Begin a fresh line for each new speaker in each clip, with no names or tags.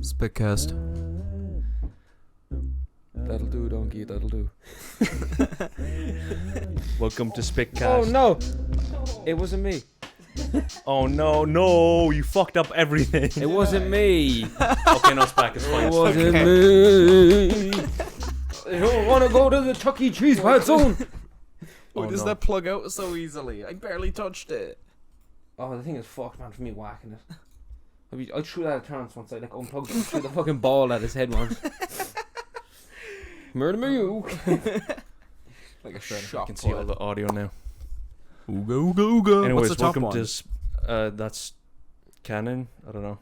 Spitcast.
That'll do, donkey, that'll do.
Welcome to Spitcast.
Oh no! It wasn't me.
Oh no, you fucked up everything.
It wasn't me.
Okay, no, it's back, it's fine.
It wasn't me. I don't want to go to the Chuck E. Cheese pad soon.
Why does that plug out so easily? I barely touched it.
Oh, the thing is fucked, man, for me whacking it. I threw that at Terrence once. I like unplugged it, threw the fucking ball at his head once. Murder me, you.
Like a
I
shot.
can see all the audio now.
Ooga ooga ooga.
Anyways,
What's the top
welcome
one?
to that's Canon. I don't know.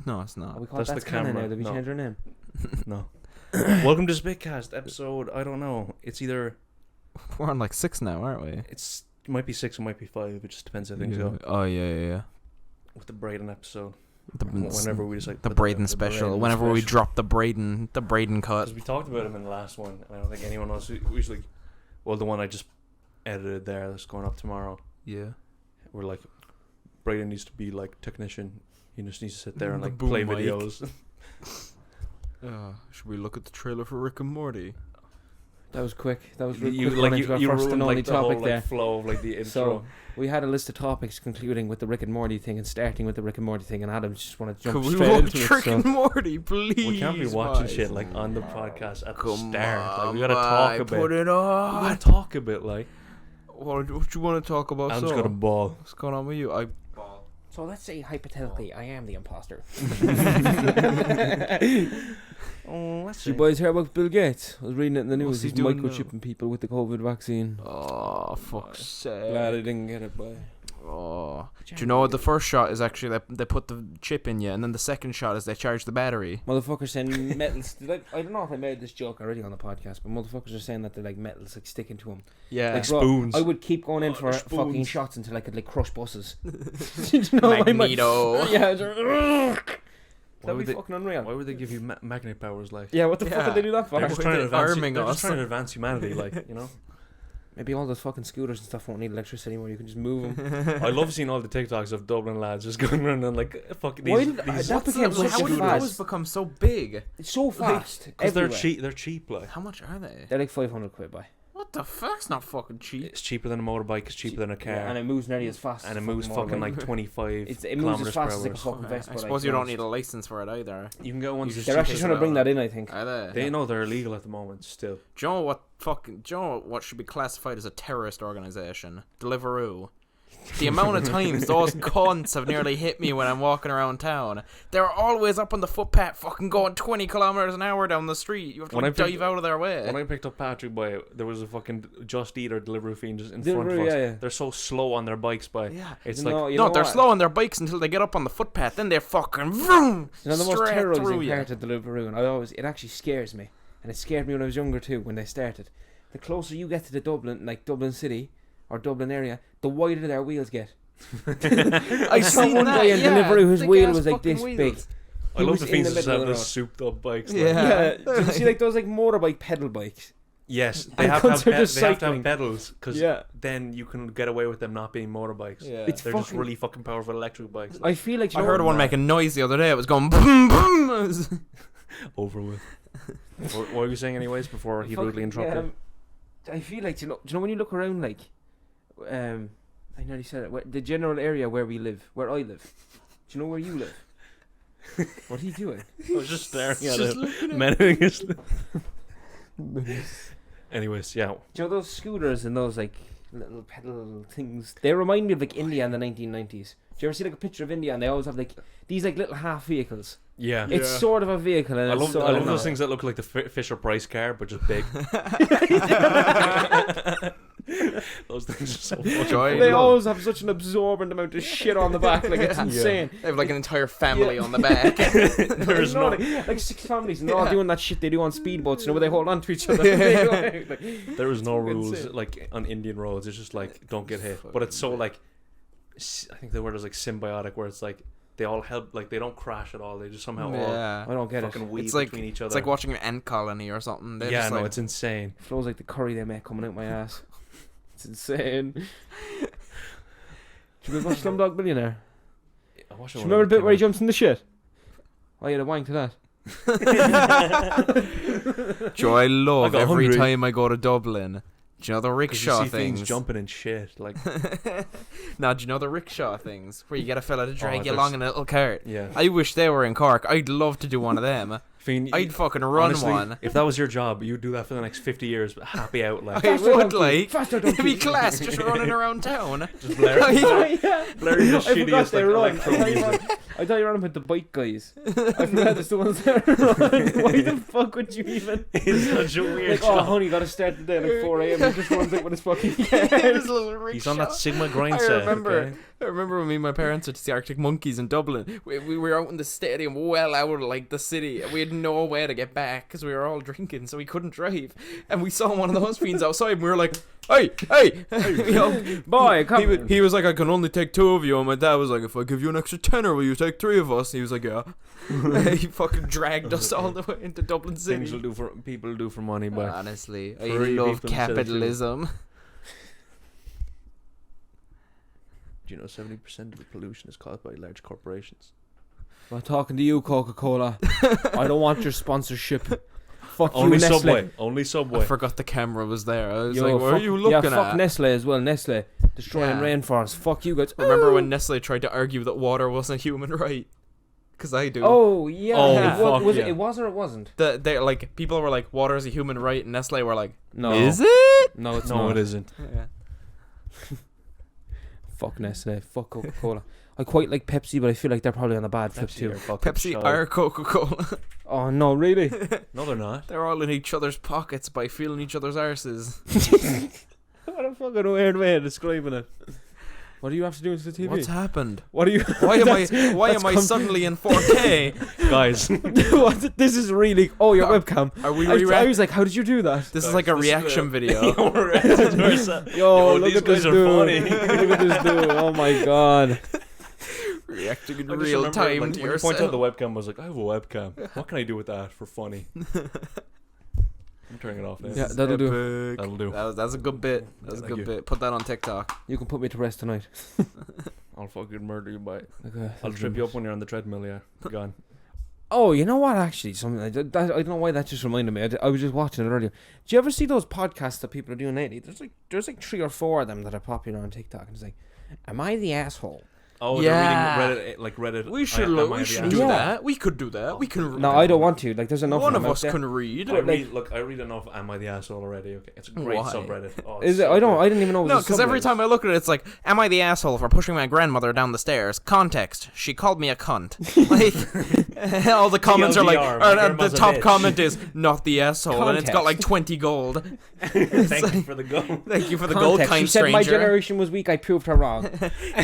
No, it's not.
We call
That's
that
the
Canon
camera.
now. Did we
No.
change our name?
No. Welcome to Spitcast episode. I don't know. It's either
We're on like 6 now, aren't we?
it might be 6 or might be 5. It just depends how things go
Oh yeah.
with the Braden episode.
The,
Whenever we just like
the
put
Braden
the
special.
Braden
Whenever we
special.
drop the Braden cut.
Because we talked about him in the last one, and I don't think anyone else. We was like, well, the one I just edited there that's going up tomorrow.
Yeah.
We're like, Braden needs to be like technician. He just needs to sit there and
The
like
boom
play
mic.
videos.
Should we look at the trailer for Rick and Morty?
That was quick. That was really
you
quick.
like
Running to our
you
first
ruined
and only
like the
topic
whole
there.
like flow of like the intro.
So we had a list of topics concluding with the Rick and Morty thing and starting with the Rick and Morty thing, and Adam just wanted to jump
Could we
straight
watch
into
Rick
it.
and
So.
Morty, please?
We can't be watching
boys?
shit like on the podcast at the
Come
start.
on,
Like we gotta talk a bit.
Put it
We
on.
gotta talk a bit. Like
What you want to talk about?
I'm just gonna ball.
What's going on with you?
So let's say hypothetically, I am the imposter.
Oh, let's
Did
see.
you boys hear about Bill Gates? I was reading it in the
What's
news.
he
He's
doing
microchipping people with the COVID vaccine.
Oh, fuck's sake.
Glad I didn't get it, boy.
Oh. Do you know what the first shot is actually that they put the chip in you, and then the second shot is they charge the battery?
Motherfuckers saying metals. I don't know if I made this joke already on the podcast, but motherfuckers are saying that they're like metals like sticking to them.
Yeah.
Like, bro,
spoons.
I would keep going in for
they're
fucking
spoons.
shots until I could like crush buses. You know, I might-
Magneto.
Yeah.
Why
That'd
would
be
they-
fucking unreal.
Why would they give you magnet powers? Like
Yeah, what the fuck
Yeah.
did they do that for?
they're
Why
just trying to
they
advance.
arming
They're just
us?
trying to advance humanity. Like you know.
Maybe all those fucking scooters and stuff won't need electricity anymore. You can just move them.
I love seeing all the TikToks of Dublin lads just going around and like fucking
Why
these.
did-
these
that became such
How
a
did
fast.
those become so big?
It's so fast.
Because they're
everywhere.
cheap. They're cheap. Like
How much are they?
They're like 500 quid, by.
What the fuck's not fucking cheap?
it's cheaper than a motorbike. It's cheaper than a car,
Yeah, and it moves nearly as fast.
and
as
it moves
a
fucking
motorbike.
like 25
It moves as
kilometers per
fast as
hour.
like a fucking
Okay,
Vespa.
I
like,
suppose you
to be
don't need
honest.
a license for it either.
You can get ones.
just
They're
cheap
actually
as
trying to bring
well.
that in, I think.
Are they?
They know they're illegal at the moment. Still,
Do you know what fucking? Do you know what should be classified as a terrorist organization? Deliveroo. The amount of times those cunts have nearly hit me when I'm walking around town. They're always up on the footpath, fucking going 20 kilometers an hour down the street. You have to
When
like,
I picked-
dive out of their way.
when I picked up Patrick by, there was a fucking Just Eat or Deliveroo fiend just in
Deliveroo,
front of us.
yeah.
They're so slow on their bikes, by.
Yeah.
It's
No,
like
you
No,
know
they're
what?
slow on their bikes until they get up on the footpath. Then they're fucking vroom,
You know, the most
straight through
terrorizing
you.
part of Deliveroo, and it actually scares me. And it scared me when I was younger too, when they started. The closer you get to the Dublin city, or Dublin area, the wider their wheels get. I saw
seen
one
that,
guy in
yeah,
Deliveroo whose
thick
wheel
ass
was like
fucking
this
wheels.
big.
I
He
love
was
the
in
things
the
that
middle
have
of the
those
road.
souped up bikes.
Yeah.
Like.
Yeah, did you see like those like motorbike pedal bikes?
Yes, they
And
have to
cunts
have,
are just
they have to
cycling.
have pedals because
Yeah.
then you can get away with them not being motorbikes.
Yeah.
It's
They're just
fucking-
really fucking powerful electric bikes.
I feel like you
I
know
heard
what?
one making noise the other day. It was going boom boom.
Over with. What were you saying, anyways? Before he rudely interrupted.
I feel like do you know when you look around like, I nearly said it. The general area where we live, where I live. Do you know where you live? What are you doing?
I was just staring at
Just
him,
looking at
measuring his. Anyways, yeah.
Do you know those scooters and those like little pedal things? They remind me of like India in the 1990s. Do you ever see like a picture of India and they always have like these like little half vehicles?
Yeah.
It's sort of a vehicle. And
I
it's
love
sort
I
of
love those
not.
things that look like the Fisher Price car, but just big. Those things are so fucking
Joy.
They
Love.
always have such an absorbent amount of shit on the back. Like it's
Yeah.
insane.
They have like an entire family
Yeah.
on the back.
There's
You know,
no.
like 6 families and they're all doing that shit they do on speedboats, you know, where they hold on to each other.
There is no
Fucking
rules
insane.
like on Indian roads. It's just like don't get hit. But it's so like, I think the word is like symbiotic, where it's like they all help. Like they don't crash at all. They just somehow all
Yeah.
I don't get it.
fucking weave
It's like
between each other.
It's like watching an ant colony or something. They're
yeah,
just
no,
like,
it's insane.
It flows like the curry they make coming out my ass. It's insane. Do you guys watch Slumdog Millionaire?
I watched
Do
it
you
when
remember
it
the bit
came
where he
out.
jumps in the shit? I had a wank to that.
Joe, I love
got
every
hungry.
time I go to Dublin. Do you know the
'Cause
rickshaw
you see things
things?
jumping and shit. Like,
Now, do you know the rickshaw things where you get a fella to drag you
there's-
along in a little cart?
yeah.
I wish they were in Cork. I'd love to do one of them.
Fiend,
I'd fucking run
honestly,
one.
If that was your job, you'd do that for the next 50 years, but happy out. Like,
I
Faster,
would
donkey.
like.
Faster,
It'd be
donkey.
class just running around town.
just Blair.
Yeah.
Blair is the
I forgot
shittiest
they
like,
run.
electro music.
I thought you were on about the bike guys. I forgot there's the ones that run. Why the fuck would you even?
It's such a weird
Like, oh,
job.
honey, gotta start the day at like 4 a.m. and just runs out with his fucking
His little rickshaw.
He's on that Sigma grind
I
set.
remember.
Okay?
I remember when me and my parents went to see Arctic Monkeys in Dublin. We were out in the stadium, well out of like the city, and we had no way to get back because we were all drinking, so we couldn't drive. And we saw one of those fiends outside, and we were like, "Hey, hey!" You know,
boy, come.
he was like, "I can only take 2 of you," and my dad was like, "If I give you an extra tenner, will you take 3 of us?" And he was like, "Yeah." He fucking dragged us all the way into Dublin
Things will
City.
do for people do for money, but
Honestly, I
Free
love
people instead of
capitalism.
do you know 70% of the pollution is caused by large corporations?
I'm talking to you, Coca-Cola. I don't want your sponsorship. Fuck
Only
you, Nestle.
Subway. Only Subway.
I forgot the camera was there. I was
Yo,
like, "What are
fuck-
you looking
fuck
at?"
Nestle as well. Nestle destroying
Yeah.
rainforests. Fuck you guys.
Remember when Nestle tried to argue that water wasn't a human right? Because I do.
Oh yeah.
Oh,
was
fuck
it? It was or it wasn't?
They like people were like, water is a human right, and Nestle were like,
No.
is it?
No, it's
no,
not.
it isn't.
Yeah.
Fuck Nestle. Fuck Coca-Cola. I quite like Pepsi, but I feel like they're probably on a bad flip too.
Pepsi are Coca-Cola.
Oh no, really?
No, they're not.
They're all in each other's pockets by feeling each other's arses.
What a fucking weird way of describing it. What do you have to do with the TV?
What's happened?
What do you?
Why am I?
That's-
Why
that's
am I suddenly in 4K?
Guys,
What? This is really. Oh, your webcam.
Are we
I
reacting?
was like, how did you do that?
This is like a
This is
reaction video.
Yo,
Yo,
look
these
at this
guys are
dude.
funny.
Look at this dude. Oh my god.
Reacting in
I just
real
remember,
time
like,
to
when you pointed out the
yourself.
webcam, I was like, I have a webcam. What can I do with that for funny? I'm turning it off now.
Yeah, that'll do.
That'll do.
That's a good bit. That's a
Thank
good
you.
bit. Put that on TikTok.
You can put me to rest tonight.
I'll fucking murder you by it.
Okay.
I'll trip you up when you're on the treadmill, yeah. Gone.
Oh, you know what? Actually, something I don't know why that just reminded me. I was just watching it earlier. Do you ever see those podcasts that people are doing lately? There's like 3 or 4 of them that are popular on TikTok, and it's like, "Am I the asshole?"
Oh,
Yeah.
they're reading Reddit, like Reddit.
We should
do
do
Yeah.
that. We could do that. We can.
No, I don't want to. Like, there's enough.
One
of
of
them
us
out there.
can read.
I read enough. Am I the asshole already? Okay, it's a great
Why?
subreddit. Oh,
Is
it's
it?
so
I don't.
good.
I didn't even know. It was
No,
a
because every
subreddit.
time I look at it, it's like, am I the asshole for pushing my grandmother down the stairs? Context: she called me a cunt. Like, all the comments are like,
TLDR, my
or, the
grandma's a
top
bitch.
comment is not the asshole, and it's got like 20 gold.
Thank you for the goal.
Thank you for the gold,
Context.
kind
She said my
stranger.
generation was weak. I proved her wrong.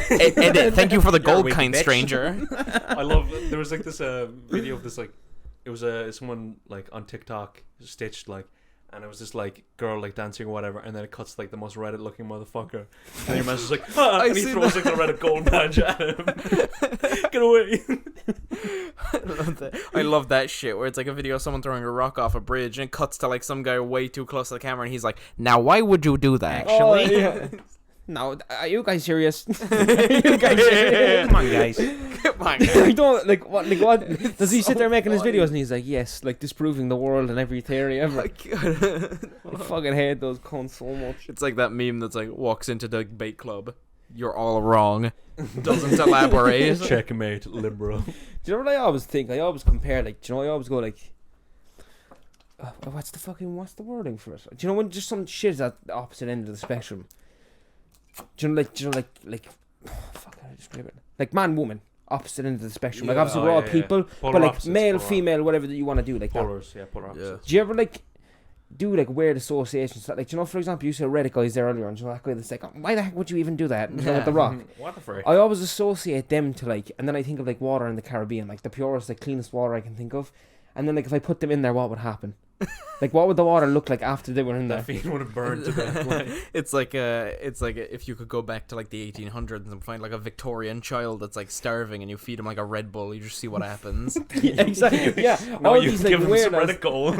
Edit. Thank you for the
You're a
gold,
weak
kind
bitch.
stranger.
I love. There was like this video of this like, it was someone like on TikTok stitched like, and it was this like girl like dancing or whatever, and then it cuts to, like the most Reddit looking motherfucker, and your man's just like, ah, and he
seen
throws like the Reddit gold badge at him. Get away!
I love that shit where it's like a video of someone throwing a rock off a bridge, and it cuts to like some guy way too close to the camera, and he's like, "Now, why would you do that?"
Oh,
Actually,
yeah. No, are you guys serious? You guys serious?
Come on, guys.
Come on,
I don't like what. Like what? Does he sit there making his videos and he's like, yes, like disproving the world and every theory ever. I fucking hate those cunts so much.
It's like that meme that's like walks into the bait club. You're all wrong. Doesn't elaborate.
Checkmate, liberal.
Do you know what I always think? I always compare. Like, do you know? I always go like, what's the wording for it? Do you know when just some shit is at the opposite end of the spectrum? Do you know like fuck, how do I describe it? Like man, woman, opposite end of the spectrum. Like
Yeah.
obviously
Oh,
we're all
yeah, yeah.
people,
Polar
but like
opposites,
male,
polar
female, whatever that you want to do, like that.
Polars, yeah, polar opposites.
Do you ever like do like weird associations? Like, do you know, for example, you said Reddit guys there earlier, and you know, that guy that's like, why the heck would you even do that? You know, with the Rock.
What the frick?
I always associate them to like, and then I think of like water in the Caribbean, like the purest, like cleanest water I can think of, and then like if I put them in there, what would happen? Like, what would the water look like after they were in there?
That fiend would have burned to death. Like.
It's like if you could go back to like the 1800s and find like a Victorian child that's like starving and you feed him like a Red Bull, you just see what happens.
Yeah, exactly. Yeah.
No,
All
you
these
give
like
him
weird
some Reddit gold.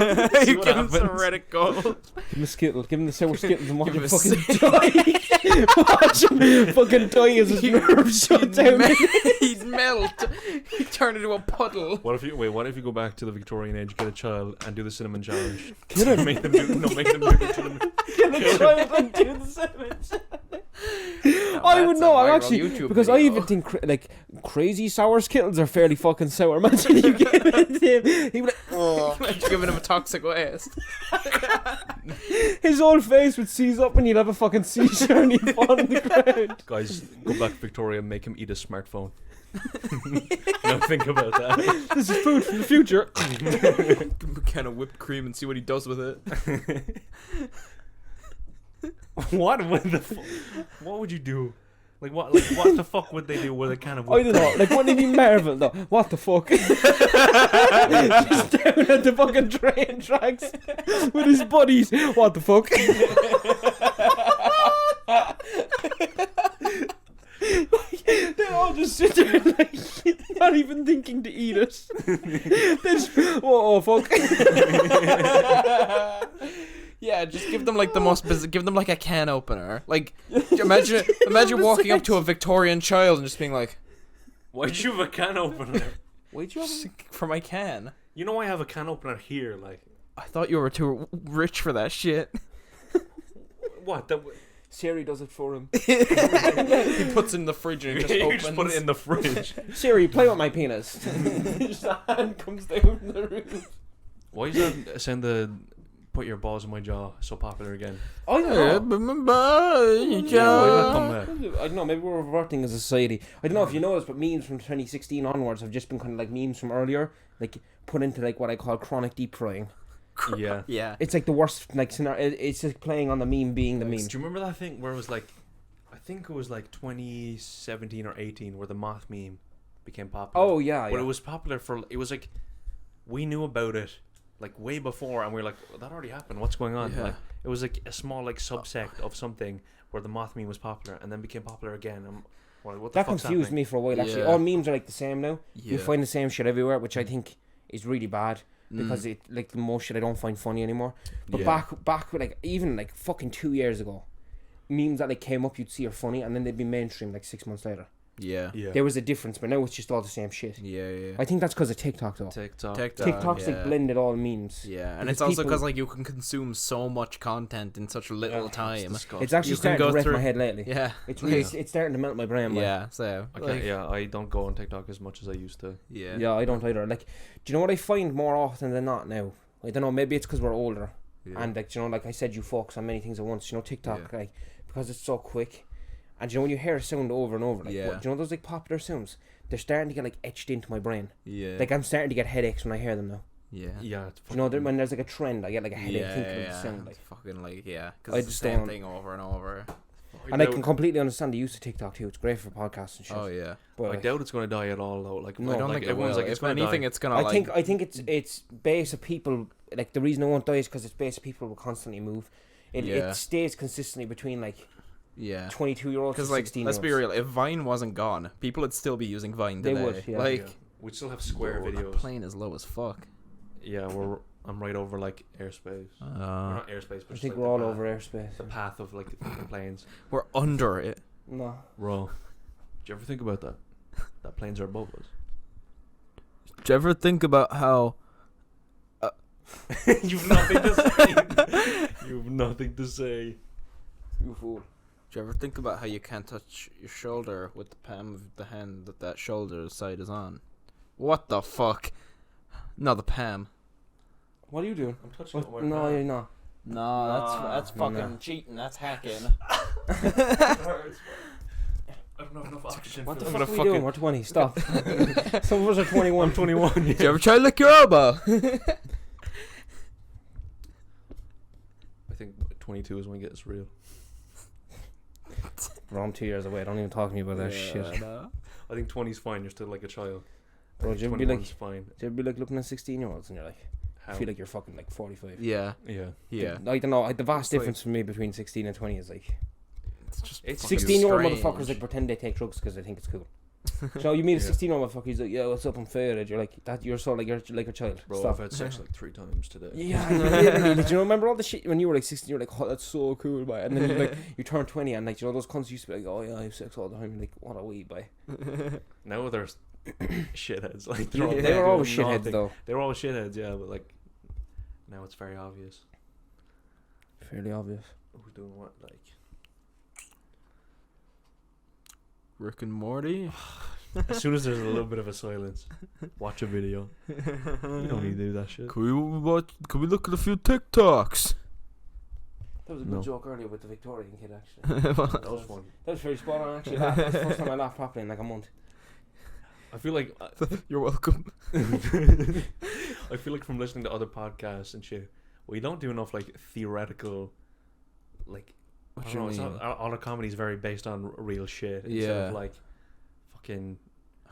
You give him some Reddit gold.
Give him a Skittle. Give him the sour Skittles and watch
Give
him
him a
fucking die. Watch him fucking die as his nerves shut down.
He'd melt. He'd turn into a puddle.
What if you go back to the Victorian age, get a child, and do the cinnamon challenge?
Kill him.
Make them do the cinnamon.
Kill a child and do the cinnamon. I would know. I'm actually because I even think like crazy sour Skittles are fairly fucking sour. Imagine you give it to him. He'd be like, oh.
Giving him a toxic waste.
His whole face would seize up and he'd have a fucking seizure and he'd fall on the ground.
Guys, go back to Victoria and make him eat a smartphone. Now think about that.
This is food from the future.
Give him a can of whipped cream and see what he does with it.
What would you do? Like what the fuck would they do with a can of
I don't know. Like, wouldn't it be Marvel though? What the fuck? Just down at the fucking train tracks with his buddies. What the fuck? They all just sit there like not even thinking to eat it. They just, oh fuck.
Yeah, just give them like the most give them like a can opener. Like imagine walking up to a Victorian child and just being like,
why'd you have a can opener?
why'd you have for my can?
You know I have a can opener here, like.
I thought you were too rich for that shit.
What?
Siri does it for him.
He puts it in the fridge and it just
You
opens.
just put it in the fridge.
Siri, play with my penis. Just a hand comes down the roof.
Why is that saying the put your balls in my jaw so popular again?
I don't know. I don't know, maybe we're reverting as a society. I don't know if you noticed, but memes from 2016 onwards have just been kind of like memes from earlier, like put into like what I call chronic deep frying.
Yeah.
Yeah.
It's like the worst like scenario. It's just playing on the meme being the meme.
Do you remember that thing where it was like, I think it was like 2017 or 18 where the moth meme became popular?
Oh yeah,
But it was popular for, it was like, we knew about it like way before and we were like, well, that already happened, what's going on?
Yeah.
Like it was like a small like subsect of something where the moth meme was popular and then became popular again. And well, what the
that
fuck's
confused
happening?
me for a while actually.
Yeah.
All memes are like the same now.
Yeah.
You find the same shit everywhere, which I think is really bad. Because it like the most shit I don't find funny anymore. But
Yeah.
back like even like fucking 2 years ago, memes that like came up you'd see are funny and then they'd be mainstream like 6 months later.
Yeah.
Yeah.
There was a difference, but now it's just all the same shit.
Yeah.
I think that's because of TikTok though. TikTok's like blended all memes.
Yeah, and
Because
it's also
people-
because like you can consume so much content in such little time.
It's actually
You can
starting
go
to wreck
through-
my head lately.
Yeah,
It's really it's starting to melt my brain.
yeah. So
I don't go on TikTok as much as I used to.
yeah,
Yeah, I don't either. Like, do you know what I find more often than not now? I don't know. Maybe it's because we're older, and like, you know, like I said, you focus on many things at once. You know, TikTok, like, because it's so quick, and you know when you hear a sound over and over, like, what, do you know those like popular sounds? They're starting to get like etched into my brain.
Yeah,
Like I'm starting to get headaches when I hear them now.
yeah.
Yeah, it's
You know, when there's like a trend, I get like a headache thinking of the sound.
It's
Like,
fucking like
I
because it's the
just
same
don't-
thing over and over.
and I can completely understand the use of TikTok too. It's great for podcasts and shit.
Oh yeah,
But
I
like,
doubt it's going to die at all though. Like
No,
I don't
like
think it
everyone's
will.
like it's
If
going to
anything,
die.
it's gonna
I think it's based of people. Like the reason it won't die is because it's based of people will constantly move. It stays consistently between like 22-year-olds to
Because like
16-year-olds.
let's be real, if Vine wasn't gone, people would still be using Vine today.
They would, yeah.
Like
we still have square
that
videos.
plane is low as fuck.
Yeah, I'm right over like airspace. We're not airspace, but
I
just,
think
like,
we're all
the path,
over airspace.
the path of like the planes.
We're under it.
No.
Bro, did you ever think about that? That planes are above us.
Did you ever think about how?
You've nothing to say. You've nothing to say.
You fool.
Did you ever think about how you can't touch your shoulder with the palm of the hand that shoulder side is on? What the fuck? No, the palm.
What are you doing?
I'm touching it with my
No,
palm.
you're not.
No, that's
No.
fucking cheating. That's hacking.
I don't have enough oxygen.
What the
for
fuck
that.
are we doing? We're 20. Stop. Some of us are 21.
21.
Did you ever try to lick your elbow?
I think 22 is when it gets real.
Bro, I'm 2 years away. Don't even talk to me about that shit.
No.
I think 20 is fine. You're still like a child.
Bro,
I think
do you ever be
21
like,
is fine.
do you ever be like looking at 16-year-olds and you're like, I feel like you're fucking like 45.
Yeah.
Yeah.
Yeah.
I don't know. The vast
It's like-
difference for me between 16 and 20 is like
It's just
It's
fucking
16-year-old
strange.
motherfuckers like pretend they take drugs because they think it's cool. So you meet a
Yeah.
16-year-old motherfucker, he's like, yeah, what's up, I'm faded. You're like, that. You're so like you're like a child.
Bro,
Stop.
I've had sex like 3 times today.
Yeah, literally. Like, you know, remember all the shit when you were like 16? You're like, oh, that's so cool, boy. And then you turn 20, and like, you know, those cunts used to be like, oh yeah, I have sex all the time. You're like, what a wee boy.
Now there's shitheads. Like
They
they're all
were always
doing
shitheads
nothing.
though.
They were always shitheads, yeah, but like now it's very obvious
Fairly obvious.
who's doing what. Like
Rick and Morty.
as soon as there's a little bit of a silence, watch a video. You don't need to do that shit.
Can we look at a few TikToks?
That was a good
No.
joke earlier with the Victorian kid, actually.
That was fun.
That was very spot on, actually. That's the first time I laughed properly in like a month.
I feel like
You're welcome.
I feel like from listening to other podcasts and shit, we don't do enough like theoretical, like
What
I
you
don't know. It's
mean?
not, all our comedy is very based on real shit instead
Yeah.
of like fucking.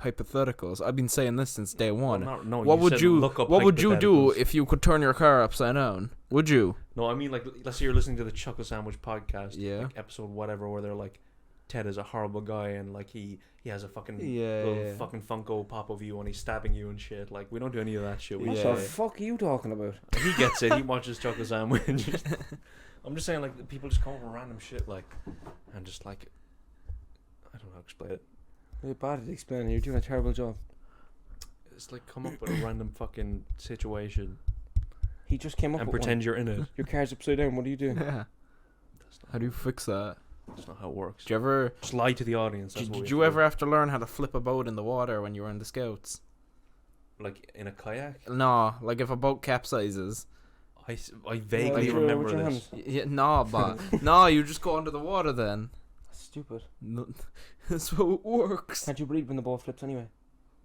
Hypotheticals. I've been saying this since day one.
Well, no,
What would
said
you
look up
What would you do
hypotheticals.
if you could turn your car upside down? Would you?
No, I mean like let's say you're listening to the Chuckle Sandwich podcast,
Yeah.
like episode whatever, where they're like, Ted is a horrible guy and like he has a fucking
Yeah,
little
yeah.
fucking Funko Pop of you and he's stabbing you and shit. Like we don't do any of that shit. We
What
Yeah.
the fuck are you talking about?
He gets it. He watches Chuckle Sandwich. I'm just saying like people just come up with random shit like, and just like, I don't know how to explain it.
You're bad at explaining. You're doing a terrible job.
It's like come up with a random fucking situation
He just came up
and
with
pretend you're in it.
one. Your car's upside down. What are you doing?
Yeah. How do you fix that?
That's not how it works.
Did you ever?
Just lie to the audience. That's what we
Did
have
you
to
ever have to learn how to flip a boat in the water when you were in the Scouts?
do. Like in a kayak?
No, like if a boat capsizes.
I vaguely
Like,
remember
with your
this.
hands.
No, but no, you just go under the water then.
That's stupid.
No, that's how it works.
Can't you breathe when the boat flips anyway?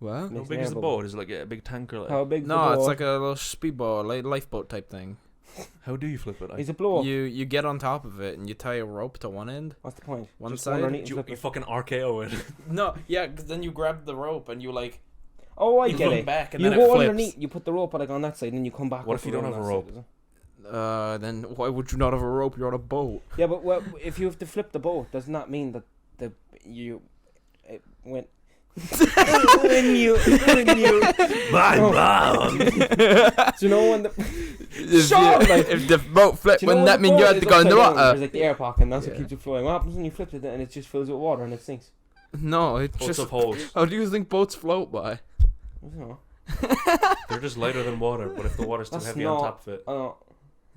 What?
How
Makes
big
an
is
air
the
bubble.
boat? Is it like a big tanker? Like?
How big?
No, it's like a little speedboat, like lifeboat type thing.
How do you flip it?
He's a blow up.
You get on top of it and you tie a rope to one end.
What's the point?
One
Just
side?
underneath and
You,
flip
you
it.
fucking RKO it.
No, yeah, 'cause then you grab the rope and you like
Oh, I
you
get
look
it.
back and
You
then
go
it flips.
underneath. You put the rope like on that side, and then you come back.
What
up
if you
around
don't have a
that
rope?
side, is it?
Then why would you not have a rope? You're on a boat.
Yeah, but well, if you have to flip the boat, does not mean that when you do you know when the Shut up, like-
if the boat flipped,
do you know
wouldn't
when
that
the
mean you
boat
had to
is
go in the
upside down,
water?
There's like the air pocket, and that's
Yeah.
what keeps it flowing. What happens when you flip it and it just fills with water and it sinks?
No, it
Boats
just.
of holes.
How do you think boats float by?
I don't know.
They're just lighter than water, but if the water's too
That's
heavy
not-
on top of it,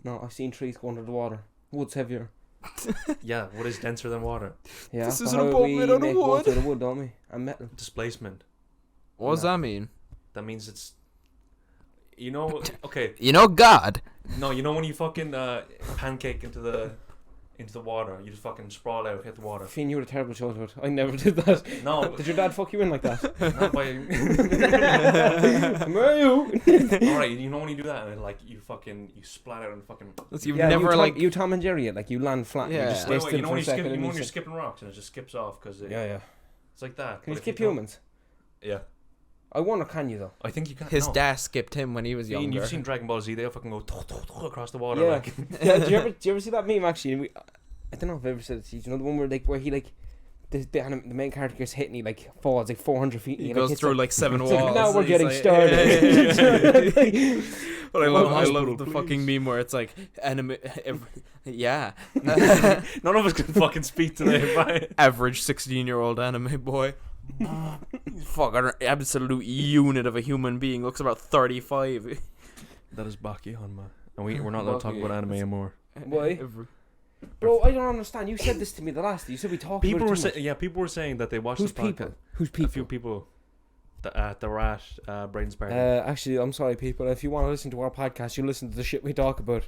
No, I've seen trees go under the water. Wood's heavier.
yeah, wood is denser than water.
Yeah,
This
that's
isn't a
how
boat
we
made out of
make boats
wood.
out of wood, don't we? And metal.
Displacement.
What does
No.
that mean?
That means it's. You know, okay.
You know God.
No, you know when you fucking pancake into the water, you just fucking sprawl out, hit the water.
Finn, you had a terrible childhood. I never did that.
No,
Did your dad fuck you in like that?
not by.
Mario.
All right, you know when you do that and then, like you splat out and fucking.
You've
Yeah,
never like.
you Tom and Jerry it, like you land flat. And
Yeah.
you just stay
Wait,
still
you know
for
when
a
you skip,
second.
you
and
know
you
when you're
say-
skipping rocks and it just skips off because
Yeah.
it's like that.
Can you
But if
skip
don't-
humans?
Yeah,
I wonder, can you though?
I think you can.
His
no.
dad skipped him when he was
I mean,
younger.
you've seen Dragon Ball Z. They fucking go across the water.
Yeah.
Like.
Yeah. Do you ever see that meme actually? I don't know if I've ever said it to you. Do you know the one where he like the main character gets hit and he like falls like 400 feet. And
He
like,
goes
hits
through
it.
like 7
It's
walls.
like, now we're
He's
getting
like-
started.
But I
Oh,
love
hospital,
the
please.
fucking meme where it's like yeah,
None of us can fucking speak today, right?
average 16-year-old anime boy. Fucking absolute unit of a human being. Looks about 35.
That is Baki man. And we're not allowed to talk about anime anymore.
Why? Bro, I don't understand. You said this to me the last day. You said we talked
People
about
were
it too much.
saying, yeah, people were saying that they watched
Who's
this podcast.
people? Who's
A
people?
few people at the Rat Brains Party.
Actually, I'm sorry, people. If you want to listen to our podcast, you listen to the shit we talk about.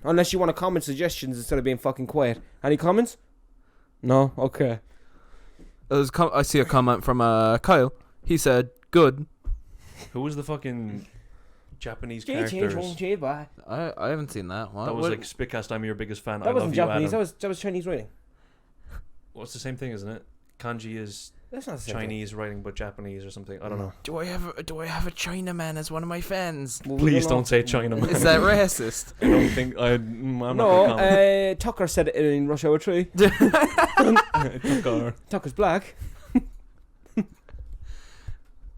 Unless you want to comment suggestions instead of being fucking quiet. Any comments? No? Okay.
I see a comment from Kyle. He said, "Good."
Who was the fucking Japanese
Change,
characters?
bye.
I haven't seen that. What?
That was
What-
like Spitcast. I'm your biggest fan. I
That wasn't
love you,
Japanese.
Adam.
That was Chinese writing.
Well, it's the same thing, isn't it? Kanji is
That's not the same thing.
Chinese writing but Japanese or something. I don't know.
Do I have a Chinaman as one of my fans?
Well, we
Please
know.
don't say Chinaman.
Is that racist?
I don't think I'm not
No,
gonna comment.
Tucker said it in Rush Hour 3.
Tucker.
Tucker's black.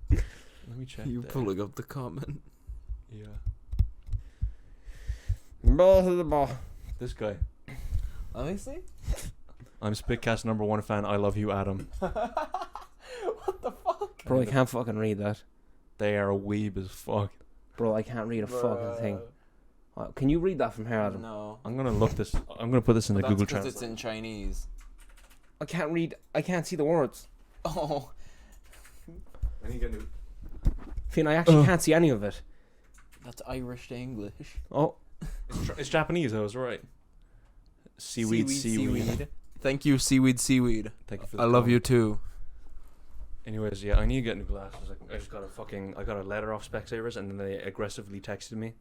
Let me check.
You
there.
pulling up the comment.
Yeah.
Blah.
This guy.
Let me see.
I'm Spitcast #1 fan. I love you, Adam.
What the fuck?
Bro, I can't fucking read that.
They are a weeb as fuck.
Bro, I can't read a fucking thing. Can you read that from here, Adam?
No.
I'm gonna look this. I'm gonna put this in the
That's
Google
because
Translate.
it's in Chinese.
I can't read. I can't see the words.
Oh.
I need to get new.
Finn, I actually can't see any of it.
That's Irish to English.
Oh,
It's Japanese. I was right. Seaweed.
Thank you, seaweed.
Thank you for the
I love
comment.
you too.
Anyways, yeah, I need to get new glasses. I just got I got a letter off Specsavers, and then they aggressively texted me.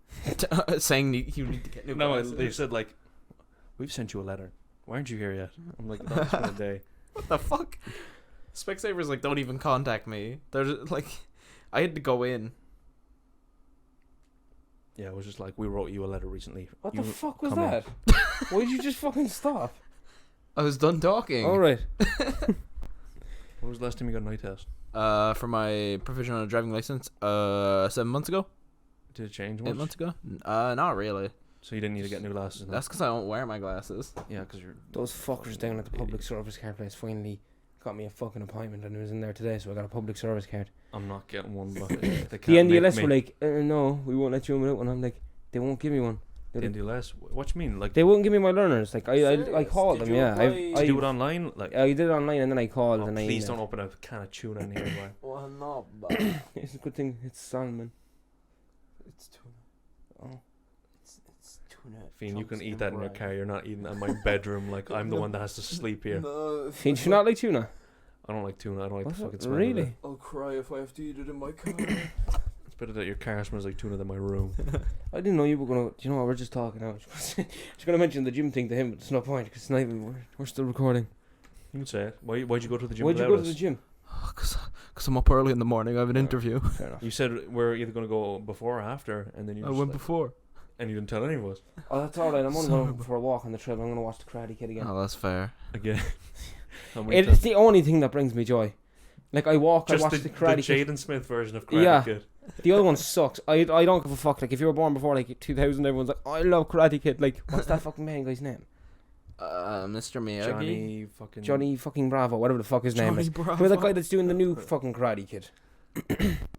Saying you need to get new glasses.
They said like, "We've sent you a letter. Why aren't you here yet?" I'm like, "No, it's been a day."
What the fuck? Specsavers like don't even contact me. They're just, like, I had to go in.
Yeah, it was just like, "We wrote you a letter recently."
what
You
the fuck was
come in."
that? Why did you just fucking stop?
I was done talking.
All right.
When was the last time you got a night test?
For my provisional driving license, 7 months ago.
Did it change
8
much?
months ago. Not really.
So you didn't need to get new glasses. Now?
That's because I don't wear my glasses.
Yeah, because you're.
Those fuckers down at the public service card place finally got me a fucking appointment, and I was in there today, so I got a public service card.
I'm not getting one. But they can't
The
make
NDLS
me.
were like, no, we won't let you in without one. I'm like, they won't give me one.
The NDLS. What you mean? Like,
They won't give me my learners. Like I
Serious?
called
Did
them.
you
Yeah,
apply-
to
I
do it online? Like,
I did it online, and then I called,
oh,
and I
please
emailed.
don't open a can of tuna in here, boy.
Well, no,
It's a good thing it's salmon.
it's tuna.
Oh,
It's tuna.
Fiend, you can
chunks
eat
and
that in your
bread.
car. You're not eating in my bedroom. Like, I'm the one that has to sleep here.
No.
do you not like tuna?
I don't like tuna. I don't like
What's
the fucking
that?
smell of
Really?
it.
I'll cry if I have to eat it in my car.
It's better that your car smells like tuna than my room.
I didn't know you were gonna. Do you know what? We're just talking now. Just gonna mention the gym thing to him, but there's no point because we're still recording.
You can say it. Why'd you go to the gym
Why'd you
without
go to
us?
the gym?
Cause I'm up early in the morning. I have an interview.
Fair enough.
You said we're either going to go before or after, and then you
I
just
went
like-
before.
and you didn't tell any of us.
Oh, that's all right. I'm only
Sorry,
going for a walk on the trail. I'm gonna watch the Karate Kid again.
Oh, that's fair.
Again. How many
It's
times?
the only thing that brings me joy. Like I walk, I
Just
watch
the
the Karate Kid.
Jaden Smith version of Karate
Yeah.
Kid.
The other one sucks. I don't give a fuck. Like if you were born before like 2000, everyone's like, I love Karate Kid. Like what's that fucking main guy's name?
Mr. Miyagi.
Johnny fucking Bravo, whatever the fuck his name is.
Bravo.
Who's that guy that's doing the new fucking Karate Kid?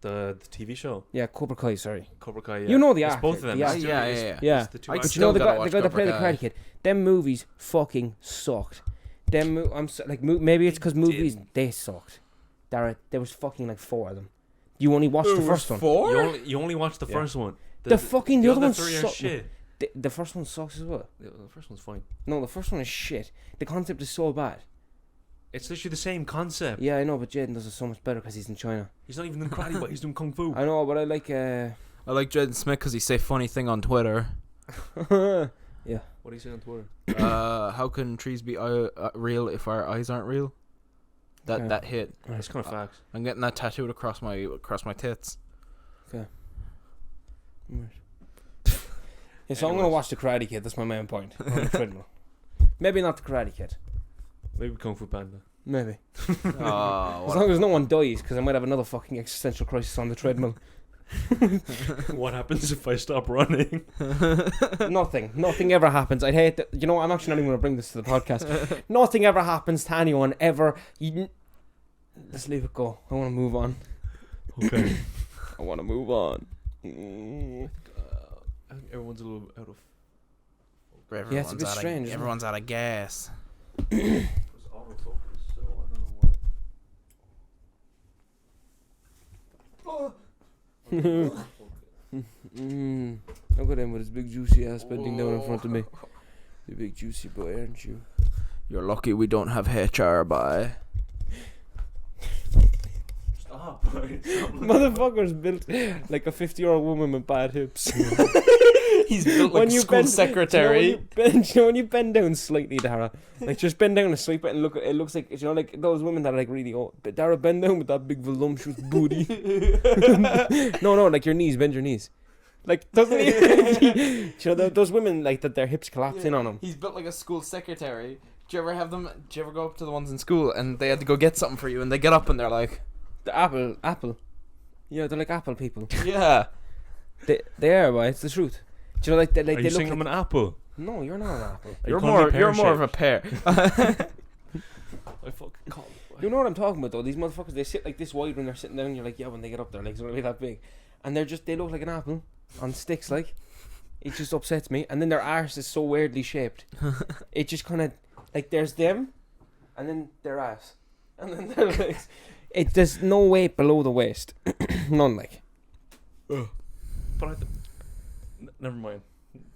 The TV show.
Yeah, Cobra Kai. Sorry.
Cobra Kai. Yeah.
You know the
It's
actor,
both of them.
the
It's
actor.
two-
Yeah,
it's-
yeah,
Yeah.
it's the two
I
But
actors.
you know
still
the
gotta
guy
watch
that
Cobra
played the
Kai.
Karate Kid. Them movies fucking sucked. Maybe it's because movies they sucked. There was fucking like 4 of them. You only watched the first one.
You only watched the
Yeah.
first one.
The other one
3 are
sucked.
shit.
The first one sucks as well.
The first one's fine.
No, the first one is shit. The concept is so bad.
It's literally the same concept.
Yeah, I know, but Jaden does it so much better because he's in China.
He's not even doing karate, but he's doing kung fu.
I know, but I like.
I like Jaden Smith because he say funny thing on Twitter.
What do you say on Twitter?
How can trees be real if our eyes aren't real?
Okay.
That hit.
It's kind of facts.
I'm getting that tattooed across my tits.
Yeah, so I'm gonna watch the Karate Kid. That's my main point. On the treadmill. Maybe not the Karate Kid.
Maybe Kung Fu Panda.
Maybe.
Oh,
As long as no one dies, because I might have another fucking existential crisis on the treadmill.
What happens if I stop running?
Nothing ever happens. I'd hate that. You know what? I'm actually not even going to bring this to the podcast. Nothing ever happens to anyone ever. Let's leave it go. I want to move on.
Okay.
I want to move on.
I think everyone's a little out of.
Yeah, it's a bit strange, isn't it?
Everyone's out of gas.
It was autofocus, so I don't know
Look at him with his big juicy ass bending down in front of me. You big juicy boy, aren't you?
You're lucky we don't have HR by.
Stop.
Motherfucker's built like a 50-year-old woman with bad hips.
He's built like a school secretary.
When you bend down slightly, Darragh, like just bend down a slight bit and look. It looks like, you know, like those women that are like really old. But Darragh, bend down with that big voluptuous booty. No, like your knees. Bend your knees. Like doesn't he? You know those women like that, their hips collapse in on them.
He's built like a school secretary. Do you ever have them? Do you ever go up to the ones in school and they had to go get something for you and they get up and they're like,
The apple. Yeah, they're like apple people.
yeah.
They are, boy. It's the truth. Do you know, like they
Are you
look
saying
like,
I'm an apple?
No, you're not an apple.
You're
calling me
more of a
pear-shaped?
pear.
I fucking call.
You know what I'm talking about though? These motherfuckers, they sit like this wide when they're sitting down. You're like, yeah, when they get up, their legs are really that big, and they look like an apple on sticks. Like, it just upsets me. And then their arse is so weirdly shaped. It just kind of like there's them, and then their ass, and then their legs. There's no weight below the waist. None, like.
But never mind.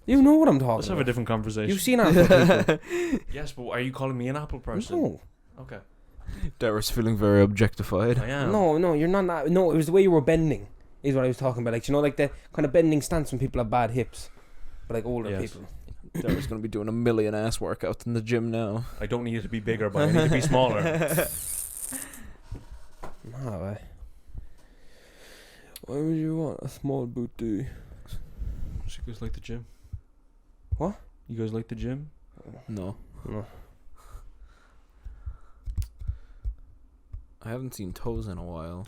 You know what I'm talking
Let's
about.
have a different conversation.
You've seen apple people.
Yes, but are you calling me an apple person?
No.
Okay.
Darragh's feeling very objectified.
I am.
No, you're not that. No, it was the way you were bending, is what I was talking about. Like, you know, like the kind of bending stance when people have bad hips, but like older
Yes.
people.
Darragh's gonna be doing a million ass workouts in the gym now.
I don't need it to be bigger, but I need to be smaller.
No way. Why would you want a small booty?
So you guys like the gym?
What?
You guys like the gym?
No. I haven't seen Toes in a while.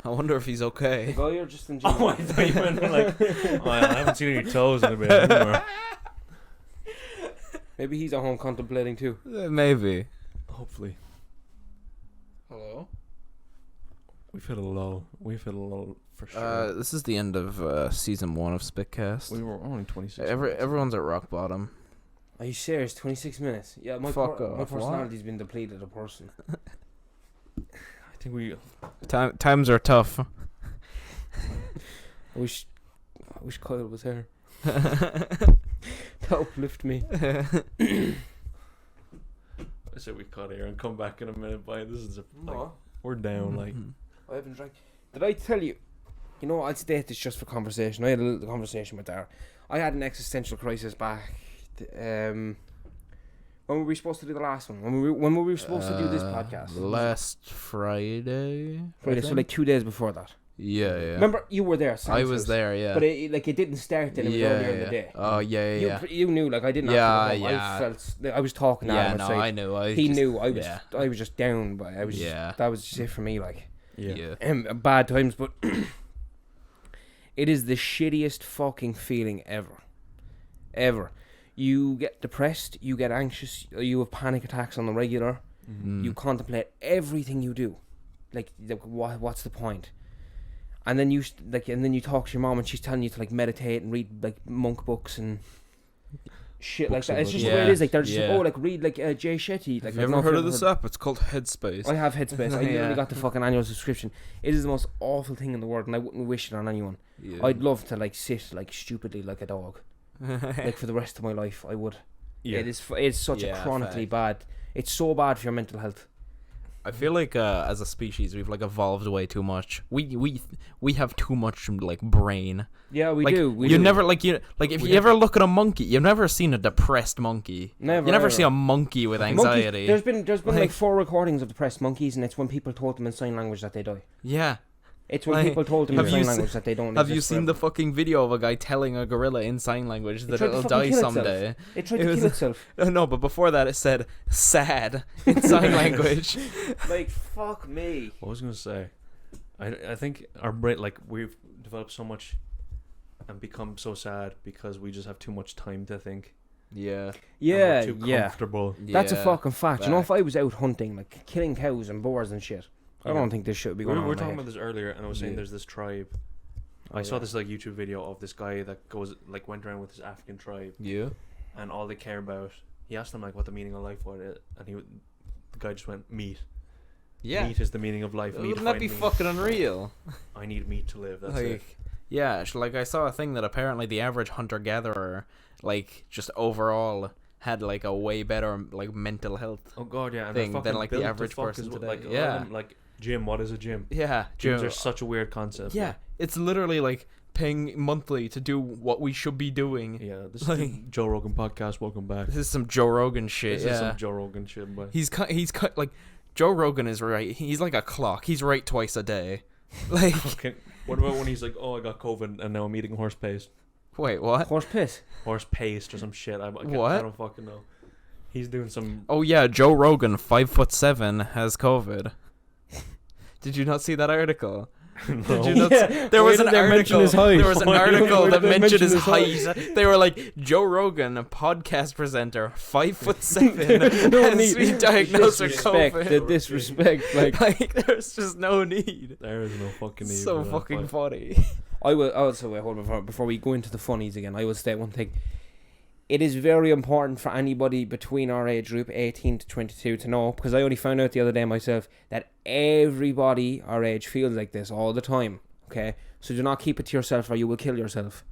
I wonder if he's okay.
The guy or just in gym?
Oh, I thought you meant like, oh, I haven't seen any toes in a bit. Anymore.
Maybe he's at home contemplating too.
Maybe.
Hopefully.
Hello?
We've hit a lull. For sure.
This is the end of season 1 of Spitcast.
We were only 26 minutes.
Everyone's at rock bottom.
Are you serious? 26 minutes? Yeah, my
Fuck off.
my personality's been depleted. A person.
I think we...
Times are tough.
I wish Kyle was here. To uplift me.
I said we cut here and come back in a minute, but this is we're down, like...
I haven't drank. Did I tell you? You know, I'd state this just for conversation. I had a little conversation with Darragh. I had an existential crisis back. When were we supposed to do the last one? When were we supposed to do this podcast?
Last Friday.
Friday, so like 2 days before that.
Yeah.
Remember, you were there.
I was there, yeah.
But it didn't start till it was earlier in the day.
Oh, yeah.
You knew, like, I didn't have to go home. I felt, I was talking at him.
I knew.
He knew. I was just down, but I was that was just it for me, like.
Yeah.
Bad times, but it is the shittiest fucking feeling ever. You get depressed, you get anxious, you have panic attacks on the regular.
Mm.
You contemplate everything you do, like what's the point? And then you talk to your mom and she's telling you to like meditate and read like monk books and shit
Books
like that. It's just the
yeah.
way it is. Like they're just
Yeah.
like read like Jay Shetty. Like
Have you ever heard of this app? It's called Headspace.
I have Headspace. I
Yeah.
literally got the fucking annual subscription. It is the most awful thing in the world, and I wouldn't wish it on anyone.
Yeah.
I'd love to like sit like stupidly like a dog, like for the rest of my life. I would.
Yeah.
It's such a
Yeah,
chronically
fact.
bad. It's so bad for your mental health.
I feel like as a species we've like evolved way too much. We have too much like brain.
Yeah, we
like,
do. We
you
do.
never like if you ever look at a monkey, you've never seen a depressed monkey.
Never.
You never
ever.
see a monkey with
Monkeys-
anxiety.
There's been like
Like-
4 recordings of depressed monkeys, and it's when people told them in sign language that they die.
Yeah.
It's when
Like,
people told them in
have
sign
you
language that they don't.
Have you
exist
seen the
forever.
fucking video of a guy telling a gorilla in sign language that
tried to
it'll
fucking
die
kill itself.
someday?
It tried
It
to
was-
kill itself.
No, but before that it said sad in sign language.
Like fuck me.
What was I gonna say? I think our brain, like, we've developed so much and become so sad because we just have too much time to think.
Yeah.
And
Yeah,
we're too
yeah.
comfortable.
That's a
Yeah.
fucking fact. You know, if
Fact.
I was out hunting, like killing cows and boars and shit, I
Yeah.
don't think this shit would be
We
going on.
were
in my
talking
head.
about this earlier, and I was saying
Yeah.
there's this tribe.
Oh,
I saw
yeah.
this like YouTube video of this guy that went around with this African tribe,
Yeah.
and all they care about. He asked them like what the meaning of life was, and the guy just went meat.
Yeah.
Meat is the meaning of life. We need to
Wouldn't that
find
be
meat.
fucking unreal?
I need meat to live. That's it.
Like, yeah, like I saw a thing that apparently the average hunter-gatherer, like, just overall had like a way better like mental health.
Oh god, yeah. And
thing
they're
than,
fucking
like, the
built to
average
fuck
person
as well.
today.
Like, a lot of
Yeah.
them, like gym. What is a gym?
Yeah,
Gyms are such a weird concept.
yeah. It's literally like paying monthly to do what we should be doing.
Yeah, this is the Joe Rogan podcast. Welcome back.
This is some Joe Rogan shit.
This is some Joe Rogan shit, but
he's like Joe Rogan is right. He's like a clock. He's right twice a day. Like,
okay. What about when he's like, "Oh, I got COVID and now I'm eating horse paste."
wait, what?
Horse piss.
Horse paste or some shit.
What?
I don't fucking know. He's doing some.
Oh yeah, Joe Rogan, 5'7", has COVID. Did you not see that article?
No.
Did you not there was an article. There was an article that mentioned his height. They were like, Joe Rogan, a podcast presenter, 5'7", has been diagnosed with COVID.
The disrespect,
Like, there's just no need.
There is no fucking need.
So
for that,
fucking
but-
funny.
I will also wait, hold on, before we go into the funnies again, I will state one thing. It is very important for anybody between our age group, 18 to 22, to know, because I only found out the other day myself, that everybody our age feels like this all the time, okay? So do not keep it to yourself or you will kill yourself.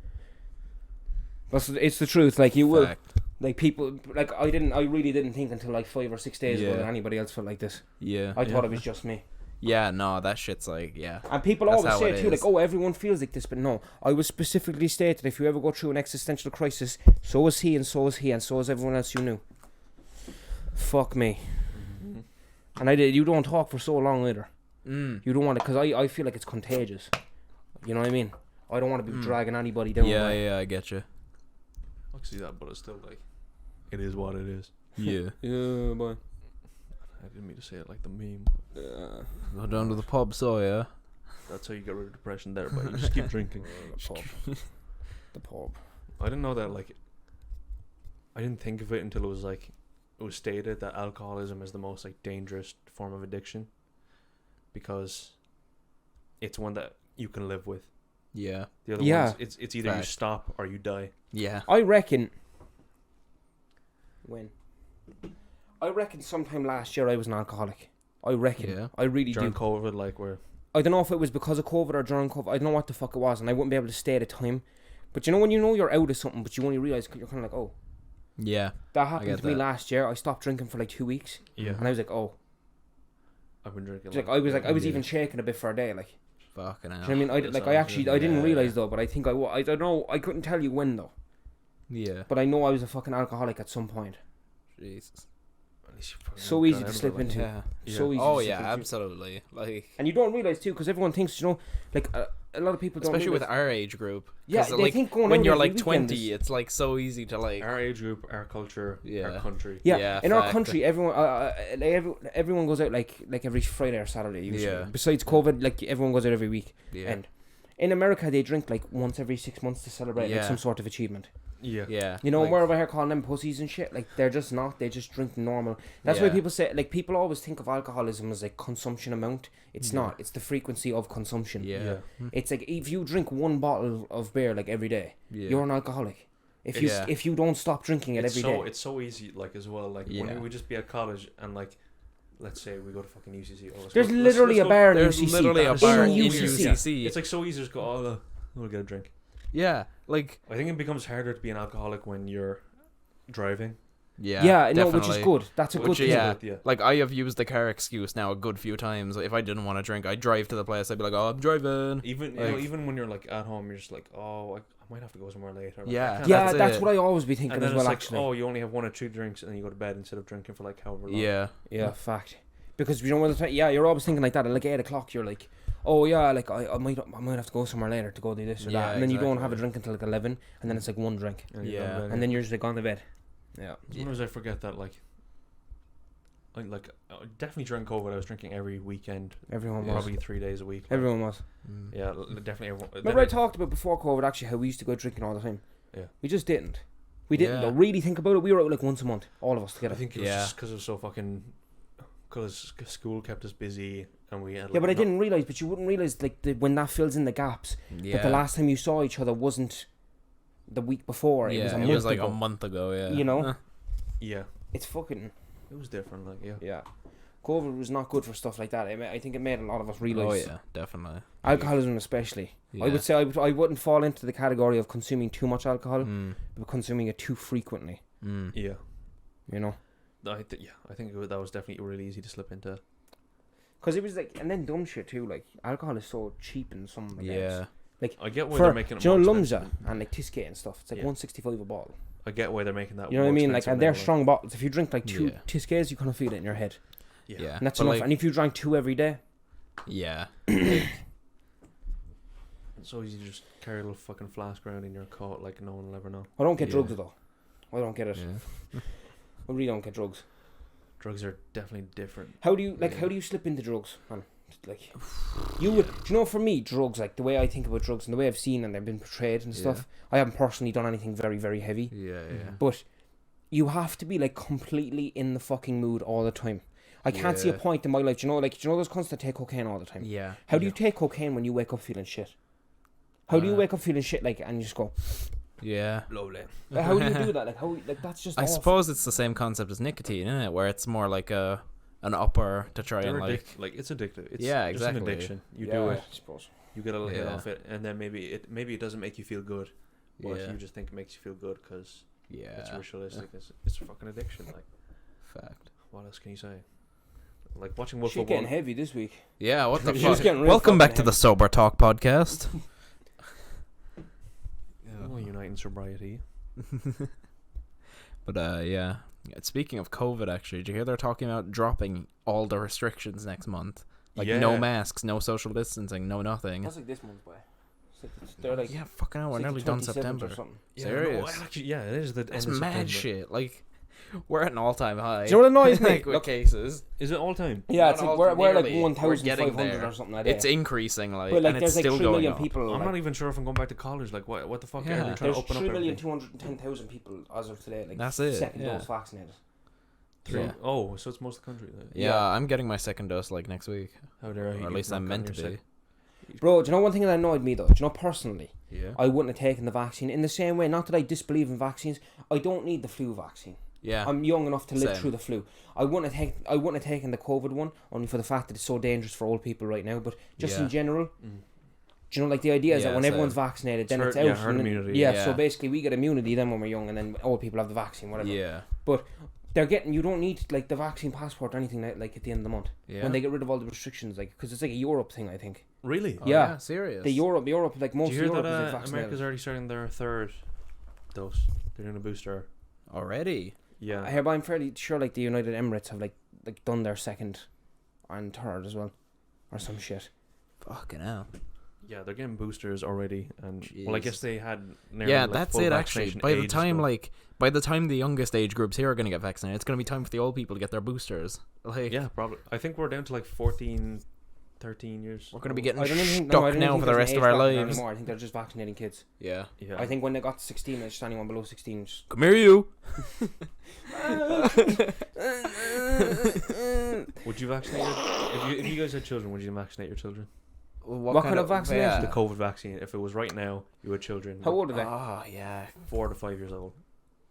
It's the truth, like you will.
Fact.
Like people, like I really didn't think until like 5 or 6 days ago
Yeah.
that anybody else felt like this.
Yeah.
I thought it was just me.
Yeah, no, that shit's like, yeah.
And people
That's
always
how
say
it
it too, like,
is.
oh, everyone feels like this, but no. I was specifically stated, if you ever go through an existential crisis, so is he, and so is he, and so is everyone else you knew. Fuck me.
Mhm.
And you don't talk for so long either.
Mm.
You don't want to, because I feel like it's contagious. You know what I mean? I don't want to be dragging anybody down.
Yeah, yeah, I get you.
I can see that, but it's still like, it is what it is.
Yeah.
Yeah, boy.
I didn't mean to say it like the meme.
Go down to the pub, so yeah.
That's how you get rid of depression there, but you just keep drinking.
The pub. The pub.
I didn't know that, like, I didn't think of it until it was stated that alcoholism is the most, like, dangerous form of addiction. Because it's one that you can live with.
Yeah.
The other
Yeah.
ones, it's either you
Fact.
stop or you die.
Yeah.
I reckon sometime last year I was an alcoholic. I reckon.
Yeah.
I really
During
do.
COVID, like, where...
I don't know if it was because of COVID or during COVID. I don't know what the fuck it was, and I wouldn't be able to stay at a time. But you know when you know you're out of something, but you only realise you're kind of like, oh,
Yeah.
that happened
get
to me
that.
last year. I stopped drinking for like 2 weeks,
Yeah.
and I was like, oh,
I've been drinking.
it's like I was
Yeah.
even shaking a bit for a day. Like,
Fucking hell.
do you know what I mean? I didn't
Yeah,
realise
yeah.
though, but I think I don't know. I couldn't tell you when though,
Yeah.
but I know I was a fucking alcoholic at some point.
Jesus.
At least you fucking
So
got
easy
out
to
of it,
slip
like-
into.
Yeah.
So easy.
Oh
to
yeah,
slip into.
absolutely. Like,
And you don't realise too, because everyone thinks, you know, like a lot of people don't.
especially with
realise-
our age group.
Yeah,
'Cause,
they
like,
think going
when
out
you're
every
like
weekend
20,
is-
it's like so easy to like.
Our age group, our culture,
Yeah.
our country.
Yeah,
Yeah,
in our
fact.
country, everyone everyone goes out like every Friday or Saturday usually.
Yeah.
Besides COVID, like everyone goes out every week.
Yeah.
And in America, they drink like once every 6 months to celebrate like
Yeah.
some sort of achievement.
Yeah.
Yeah.
You know,
like,
we're over here calling them pussies and shit. Like they're just not. They just drink normal. That's why
Yeah.
people say, like, people always think of alcoholism as like consumption amount. It's
Yeah.
not. It's the frequency of consumption.
Yeah.
It's like if you drink one bottle of beer like every day,
Yeah.
you're an alcoholic.
Yeah.
If you don't stop drinking it
It's
every day.
it's so easy, like, as well. Like,
Yeah.
when we just be at college and, like, let's say we go to fucking UCC. Oh, let's
There's
go,
literally
let's
a
go-
bar in
There's
UCC.
literally a
That's
bar
so
in
weird.
UCC.
It's like so easy to just go, oh, we'll get a drink.
Yeah. Like.
I think it becomes harder to be an alcoholic when you're driving.
Yeah.
Yeah, no, which is
definitely.
good. That's a
Which
good
is
thing.
yeah.
good, yeah.
Like, I have used the car excuse now a good few times. If I didn't want to drink, I'd drive to the place. I'd be like, oh, I'm driving.
Even
Like-
even when you're like at home, you're just like, oh, I might have to go somewhere later. Like,
Yeah.
I can't-
Yeah,
That's
that's
it.
what I always be thinking
And then
as well.
it's like,
Actually,
oh, you only have 1 or 2 drinks, and then you go to bed instead of drinking for like however long.
Yeah.
yeah, fact. Because you know when you're always thinking like that. At like 8 o'clock, you're like, oh yeah, like I might have to go somewhere later to go do this or
Yeah,
that, and then you don't
exactly.
have a drink until like 11, and then it's like one drink,
And you go to
Yeah.
bed.
and then you're just like on the bed. Yeah.
Sometimes I forget that, like, I definitely during COVID I was drinking every weekend,
Everyone was.
probably 3 days a week. like,
Everyone was.
Mm.
Yeah, definitely everyone.
Remember I talked about before COVID actually how we used to go drinking all the time.
Yeah.
We just didn't. We didn't
Yeah.
though. Really think about it. We were out like once a month, all of us together.
I think it was
Yeah.
just because it was so fucking. Because school kept us busy and we had.
Yeah, but I
not-
didn't realize. But you wouldn't realize like when that fills in the gaps.
Yeah.
But the last time you saw each other wasn't the week before.
yeah,
It was a
it
month
was like
ago.
a month ago. Yeah.
You know?
Huh.
Yeah,
It's fucking
it was different. Like, yeah.
yeah. COVID was not good for stuff like that. I think it made a lot of us realize.
Oh yeah, definitely.
Alcoholism especially.
Yeah.
I would say I wouldn't fall into the category of consuming too much alcohol,
Mm.
but consuming it too frequently.
Mm.
Yeah.
You know,
I think that was definitely really easy to slip into.
because it was like, and then dumb shit too. Like alcohol is so cheap in some regards.
Yeah.
Like
I get why
for
they're making it
do you
more
know
expensive.
Lumsa and like Tiscate and stuff. It's like
Yeah.
165 a bottle.
I get why they're making that.
You know what I
more
mean? Like,
expensive
and they're
now,
strong bottles. If you drink like 2
Yeah.
Tiscates, you kind of feel it in your head,
Yeah.
and that's
But,
enough.
like,
And if you drank 2 every day,
yeah.
It's so easy to just carry a little fucking flask around in your coat, like no one will ever know.
I don't get
Yeah.
drugs though. I don't get it.
Yeah.
I really don't get drugs.
Drugs are definitely different.
How do you like?
Yeah.
How do you slip into drugs, man? Like, you would. Do you know? For me, drugs, like the way I think about drugs and the way I've seen and they've been portrayed and stuff. I haven't personally done anything very, very heavy,
Yeah.
but you have to be like completely in the fucking mood all the time. I can't see a
Yeah.
point in my life. Do you know, like, do you know those cunts that take cocaine all the time?
Yeah.
How do you take cocaine when you wake up feeling shit? How do you
Uh,
wake up feeling shit like and you just go?
Yeah.
Lovely.
Like, how do you do that? Like how? Like that's just.
I
awful.
suppose it's the same concept as nicotine, isn't it? Where it's more like an upper to try
They're
and like.
like it's addictive. It's
Yeah,
just an
exactly.
addiction. You
Yeah,
do it.
I suppose.
You get a little hit
Yeah.
off it, and then maybe it doesn't make you feel good, but
Yeah.
you just think it makes you feel good because
Yeah.
it's ritualistic. It's a fucking addiction. Like,
Fact.
what else can you say? Like watching Wolf
Shit
of
getting
Wall.
heavy this week.
Yeah. What the
It's
fuck?
just getting real
Welcome back
fucking
to the
heavy.
Sober Talk podcast.
Oh, uniting sobriety.
But yeah. Speaking of COVID, actually, did you hear they're talking about dropping all the restrictions next month? Like no
Yeah.
masks, no social distancing, no nothing.
That's like this month, boy. They're like
Yeah, fucking hell, we're
it's like
nearly
the
done
27th
September.
or something.
Serious?
No, actually, yeah, it is the
That's
end of
mad
September.
shit. Like, we're at an all-time high.
Do you know what annoys me?
Like, with
Look,
cases.
Is it all time?
yeah,
Not
it's like
all-
we're like
nearly. We're getting
1,500
there.
or something like that.
It's increasing, like,
but like
and it's
there's like
still
3
going
million
up.
people.
I'm
like,
not even sure if I'm going back to college. Like, what the fuck
Yeah.
are they trying
there's
to open up
3,210,000 people as of today. Like
That's it,
second
yeah.
dose vaccinated.
Yeah.
Oh, so it's most of the country.
Yeah, I'm getting my second dose, like, next week.
How dare you?
Or at least I'm meant to be.
Bro, do you know one thing that annoyed me though? Do you know personally,
Yeah.
I wouldn't have taken the vaccine in the same way. Not that I disbelieve in vaccines. I don't need the flu vaccine.
Yeah.
I'm young enough to live
Same.
through the flu. I wouldn't have taken the COVID one only for the fact that it's so dangerous for old people right now. But just
Yeah.
in general,
Mm.
do you know, like the idea is
Yeah,
that when
same.
everyone's vaccinated, then
It's
it's
herd-
out.
yeah, herd
and then-
immunity.
Yeah, so
Yeah.
basically we get immunity then when we're young, and then old people have the vaccine, whatever.
Yeah.
They're getting. You don't need like the vaccine passport or anything like at the end of the month
Yeah.
when they get rid of all the restrictions, like because it's like a Europe thing, I think.
Really?
Oh,
Yeah.
Serious.
The Europe, like most
Did
of
you hear
Europe
that
is like vaccinated.
America's already starting their third dose? They're doing a booster.
Already?
Yeah.
I'm fairly sure like the United Emirates have like done their second and third as well, or some shit.
Fucking hell.
Yeah, they're getting boosters already, and well, I
Jeez.
guess they had. Nearly,
Yeah,
like,
that's
full
it, actually.
vaccination
By the
age as
time,
well.
by the time the youngest age groups here are going to get vaccinated, it's going to be time for the old people to get their boosters. Like,
Yeah, probably. I think we're down to like 14, 13 years.
we're going to be getting
I don't even think,
stuck
no, I don't
now
think
for the
there's
rest
an
of
age
our
bracket
lives.
anymore. I think they're just vaccinating kids.
Yeah.
Yeah.
I think when they got to 16, it's just anyone below 16. Just...
Come here, you.
Would you vaccinate? If you guys had children, would you vaccinate your children?
What kind of vaccination?
Yeah.
The COVID vaccine. If it was right now, you had children.
How old are they?
Oh, yeah.
4 to 5 years old.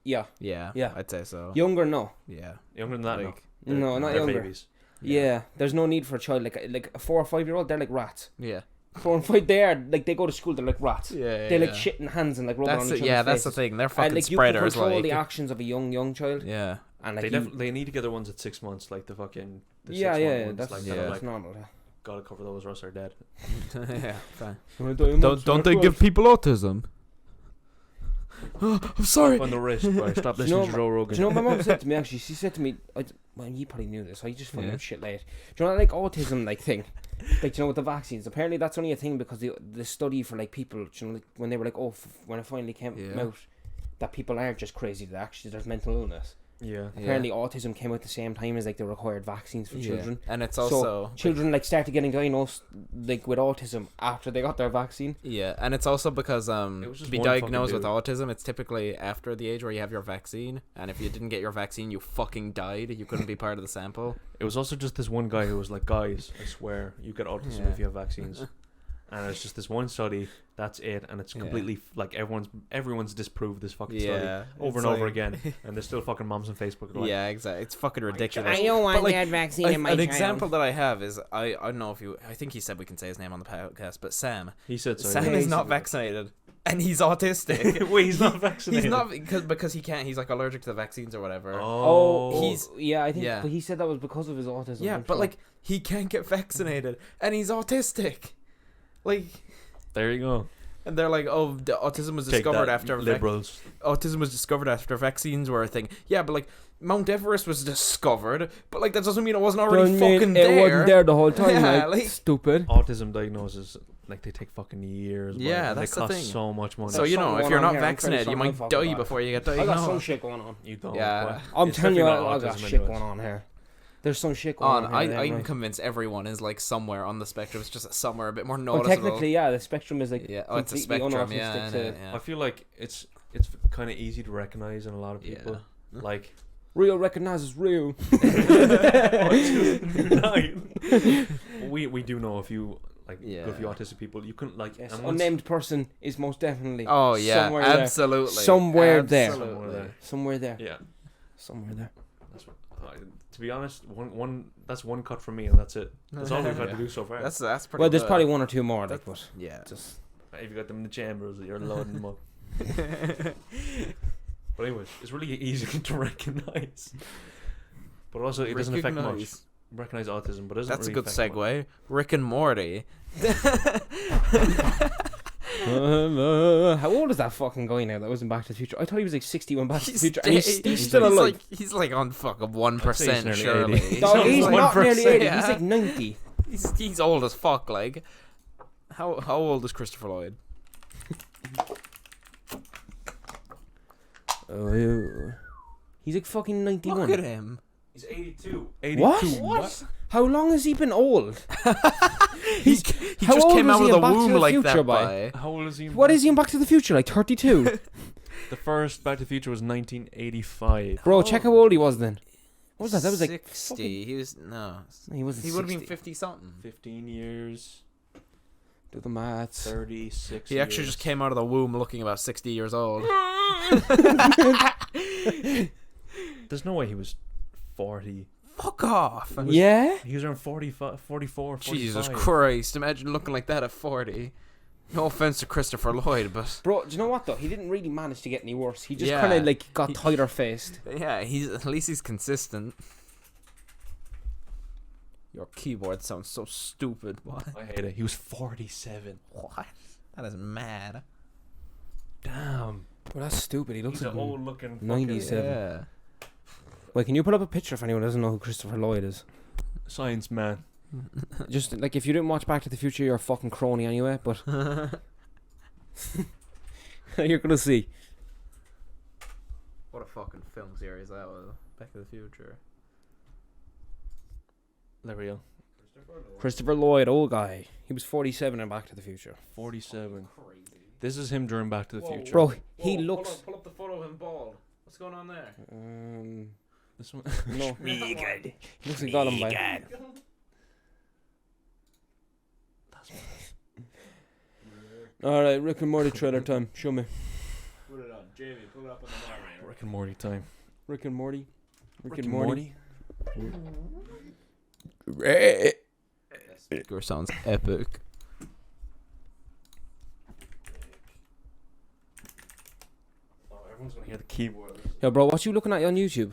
Yeah,
Yeah.
Yeah.
I'd say so.
younger, no.
Yeah.
Younger than that,
Like,
No, not
they're
younger.
babies.
Yeah. There's no need for a child like a 4 or 5 year old. They're like rats.
Yeah.
4 and 5, they are like they go to school. They're like rats.
Yeah.
They like shit in hands and like rub it
That's
on
it.
each
Yeah,
other's
that's the
faces.
thing. They're
And
fucking
like you can
spreaders.
control
Like,
the actions of a young child,
yeah.
and like
They need to get their ones at 6 months, like the fucking. The
yeah,
6
yeah,
ones,
that's
like,
yeah.
that are,
that's
like,
normal. Yeah.
gotta cover those, or else they're dead.
Yeah. Fine.
Don't
Don't they give people autism? Oh, I'm sorry.
On the wrist, right? Stop
Do you know
listening to Joe Rogan.
Do you know what my mum said to me actually? She said to me, well, you probably knew this. I just found
Yeah.
out shit late. Do you know like autism like thing? Like, you know, with the vaccines. Apparently, that's only a thing because the study for like people, you know, like, when they were like, when it finally came
Yeah.
out that people aren't just crazy, that actually there's mental illness.
Yeah.
Apparently, autism came out at the same time as like the required vaccines for
Yeah.
children.
And it's
So,
also
Children like started getting diagnosed like with autism after they got their vaccine.
yeah, and it's also because
was
to
just
be
one fucking
diagnosed with
dude.
autism, it's typically after the age where you have your vaccine, and if you didn't get your vaccine, you fucking died. You couldn't be part of the sample.
It was also just this one guy who was like, guys, I swear, you get autism
Yeah.
if you have vaccines. And it's just this one study, that's it, and it's
Yeah.
completely like everyone's disproved this fucking study
Yeah,
over
it's
and over
like-
again, and there's still fucking moms on Facebook like,
Yeah, exactly. It's fucking ridiculous.
don't
want like,
that vaccine
An example that I have is I don't know if you. I think he said we can say his name on the podcast, but Sam.
he said so.
Sam
Yeah,
is
he's-
not vaccinated, and he's autistic.
Wait, he's not vaccinated.
He's not because he can't. He's like allergic to the vaccines or whatever.
Oh,
He's-
yeah, I think
yeah.
but he said that was because of his autism.
Yeah,
I'm
but
sure.
like he can't get vaccinated, and he's autistic. Like,
there you go.
And they're like, oh, the autism was
Take
discovered
that,
after
liberals.
autism was discovered after vaccines were a thing. Yeah, but like Mount Everest was discovered, but like that doesn't mean it wasn't already fucking
it
there.
wasn't there the whole time.
Yeah,
like, stupid.
Autism diagnosis, like they take fucking years.
Yeah,
man,
that's
they
the
cost
thing.
so much money.
So you know,
something
if you're
going on
not
here, I'm
vaccinated, you
pretty
might
sure
die
I'm
before you get
I got some
diagnosed.
shit going on.
You don't.
Yeah.
but
I'm
it's
telling you,
definitely
I
not
got
autism
shit
anyways.
going on here. There's some shit going on here.
I can
right.
convince everyone is like somewhere on the spectrum. It's just somewhere a bit more
Well,
noticeable.
technically, yeah, the spectrum is like
Yeah, oh, it's a
completely
spectrum.
unautistic
Yeah,
to
yeah.
I feel like it's kind of easy to recognize in a lot of people.
Yeah.
Like
real recognizes real.
we do know a few like
Yeah.
a few autistic people. You can like
Yes,
and once-
unnamed person is most definitely.
Oh yeah,
somewhere there.
absolutely.
Somewhere there.
Somewhere there.
Somewhere there.
Yeah.
Somewhere there.
That's what, to be honest, that's one cut from me, and that's it. That's all we've had to do so far.
That's pretty.
Well, there's
good.
probably one or two more, like, but
Yeah.
just
If you got them in the chambers, you're loading them up. But anyways, it's really easy to recognize. But also, it doesn't affect much. Recognize autism, but it doesn't.
That's
really
a good
affect much.
segue. Rick and Morty.
how old is that fucking guy now? That wasn't Back to the Future. I thought he was like 60 when Back to the Future, and he's still alive.
He's like on fucking
I'd say
1%,
he's
surely.
nearly 80.
No, he's
like
not nearly 80.
yeah.
He's like 90.
He's old as fuck. Like, how old is Christopher Lloyd?
Oh, he's like fucking 91.
Look at him.
He's 82.
What? How long has he been old?
He
how
just
old
came
was
out of
he
the
in Back to
womb
the
like
Future,
that.
boy?
How old is he?
What is he in Back to the Future? Like 32?
The first Back to the Future was 1985.
Bro, check how old he was then. What was that? That was like
60.
fucking-
He was no.
He wasn't.
He would have been
60.
50 something.
15 years.
Do the maths.
36.
He actually just came out of the womb looking about 60 years old.
There's no way he was 40.
Fuck off.
Yeah.
He was around 45, 44, 45.
Jesus Christ! Imagine looking like that at 40. No offense to Christopher Lloyd, but
Bro, do you know what though? He didn't really manage to get any worse. He just
Yeah.
kind of like got tighter faced.
yeah, at least he's consistent. Your keyboard sounds so stupid. What?
I hate it. He was 47.
What? That is mad.
Damn.
But that's stupid. He looks
He's
like
an old looking
97.
Yeah.
Wait, can you put up a picture if anyone doesn't know who Christopher Lloyd is?
science man.
Just like if you didn't watch Back to the Future, you're a fucking crony anyway. But you're gonna see.
What a fucking film series that was. Back to the Future.
There we go.
Christopher Lloyd, old guy. He was 47 in Back to the Future.
47.
Crazy.
This is him during Back to the
Whoa.
Future.
Bro, he looks.
Pull up the photo of him bald. What's going on there?
This one.
No. He looks like Gollum, by. Alright, Rick and Morty trailer time. Show me.
Put it on, Jamie. Pull it up on the monitor.
Rick and Morty time.
Rick and Morty. Rick,
and Morty.
Speaker sounds epic.
Oh, everyone's gonna hear the keyboard.
Yo, bro, what you looking at on YouTube?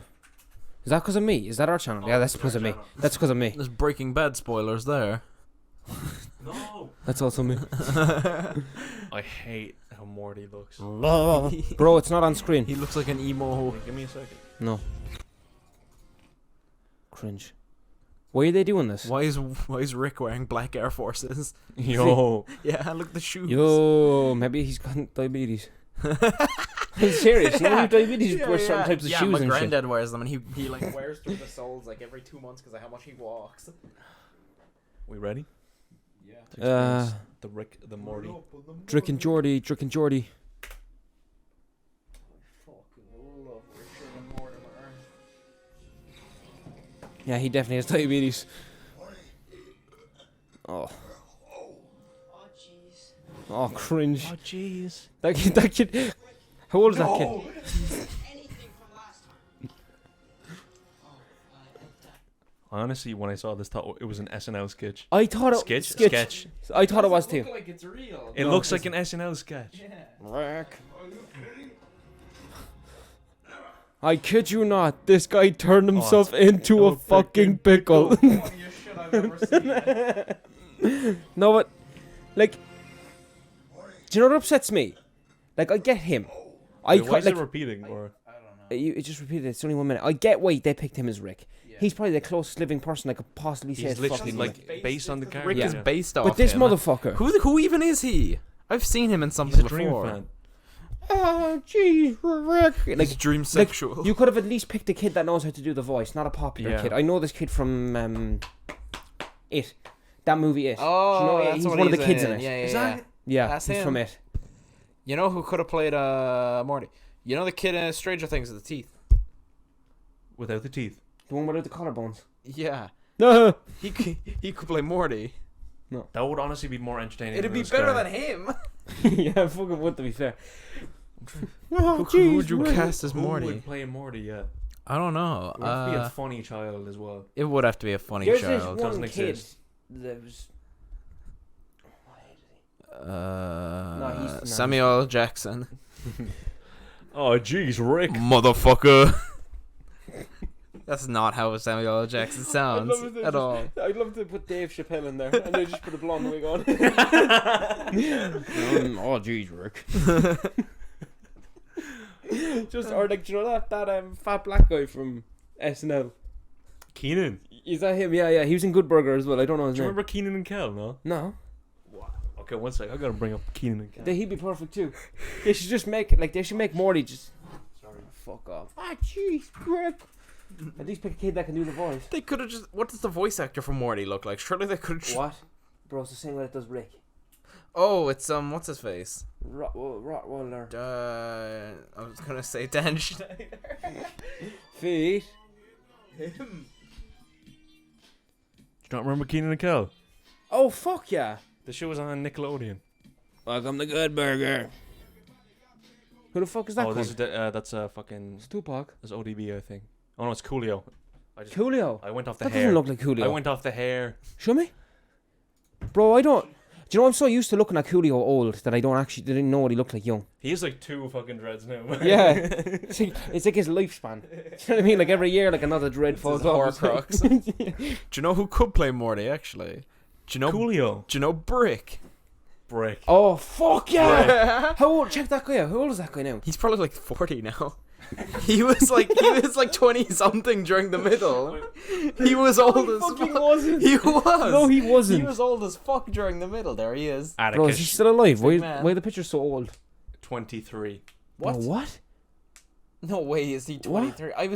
Is that because of me? Is that our channel? Yeah, that's because of me. That's because of me.
There's Breaking Bad spoilers there.
No.
That's also me.
I hate how Morty looks.
Bro, it's not on screen.
He looks like an emo.
Give me a second.
No. Cringe. Why are they doing this?
Why is Rick wearing black Air Forces?
Yo.
Yeah, look at the shoes.
Yo, maybe he's got diabetes. I'm serious. You know, with diabetes, you wear certain types of shoes
my
and shit.
granddad wears them, and he like wears through the soles like every 2 months because of how much he walks.
We ready?
Yeah.
To experience the Rick, the Morty.
Drick and Jordy, Drick and Jordy. Yeah, he definitely has diabetes. Oh. Oh, cringe.
Oh, jeez.
That kid. How old is that kid?
Honestly, when I saw this, thought it was an SNL sketch.
I thought it
Sketch.
I thought it was too.
Like it's real.
It looks like an SNL sketch.
Rick. I kid you not, this guy turned himself into a fucking pickle.
Funniest shit I've ever seen.
No, but like Do you know what upsets me? Like, I get him.
Wait, why is it repeating? Or
It just repeated. It's only 1 minute. I get why they picked him as Rick. Yeah. He's probably the closest living person I could possibly say.
He's literally
fucking
like based on the character.
Rick is based off.
But this
him.
motherfucker.
Who even is he? I've seen him in something
He's a Dream
before.
fan.
Oh, jeez, Rick.
Like dream sexual.
You could have at least picked a kid that knows how to do the voice, not a popular kid. I know this kid from It. That movie It.
Oh,
you know,
that's
he's
what
one of the kids in it.
Yeah,
Is that?
Yeah,
That's
he's
him.
from It.
You know who could have played Morty? You know the kid in Stranger Things with the teeth?
Without the teeth.
The one without the collarbones.
Yeah.
No.
He could play Morty.
That would honestly be more entertaining.
It'd
than
be
this
better
guy.
than him.
Yeah, fucking would, to be fair.
Who would you cast as
Who
Morty?
would play Morty? Yeah.
I don't know.
It would have to be a funny child as well.
It would have to be a funny
There's
child.
this
Doesn't
one kid
exist.
that was... he's
Samuel Jackson.
Oh, jeez, Rick.
Motherfucker. That's not how Samuel L. Jackson sounds at all.
I'd love to put Dave Chappelle in there, and they just put a blonde wig on. Oh, jeez, Rick. Just, or like, do you know that fat black guy from SNL?
Keenan.
Is that him? Yeah, he was in Good Burger as well. I don't know his
Do you
name.
remember Keenan and Kel? No.
No.
Okay, one sec. I gotta bring up Keenan and Kel.
He'd be perfect too. They should just make they should make Morty just. Sorry. Fuck off. Ah, jeez, Rick. At least pick a kid that can do the voice.
They could have just. What does the voice actor for Morty look like? Surely they could.
What? Bro, it's the same way it does Rick.
Oh, it's what's his face?
Rottweiler.
I was gonna say Dan Schneider.
Feet.
Him.
Do you not remember Keenan and Kel?
Oh fuck yeah!
The show was on Nickelodeon.
Welcome to Good Burger. Who the fuck is that?
Oh,
cunt?
that's fucking.
It's Tupac.
That's ODB, I think. Oh no, it's Coolio.
Coolio.
I went off the
That
hair.
doesn't look like Coolio.
I went off the hair.
Show me. Bro, I don't. Do you know I'm so used to looking at Coolio old that I didn't know what he looked like young.
He has like 2 fucking dreads now.
Yeah. It's like his lifespan. Do you know what I mean? Like every year, like another dread falls off.
Horcrux. Do you know who could play Morty actually? Do you know
Coolio.
Do you know Brick?
Brick.
Oh fuck yeah! How old? Check that guy out. How old is that guy now?
He's probably like 40 now. He was like 20 something during the middle. He was old as
fuck, he
fuck.
wasn't.
He was.
No, he wasn't.
He was old as fuck during the middle. There he is.
Bro, is he still alive?
Big man.
Why are the pictures so old?
23.
What?
Bro, what?
No way is he 23. I'm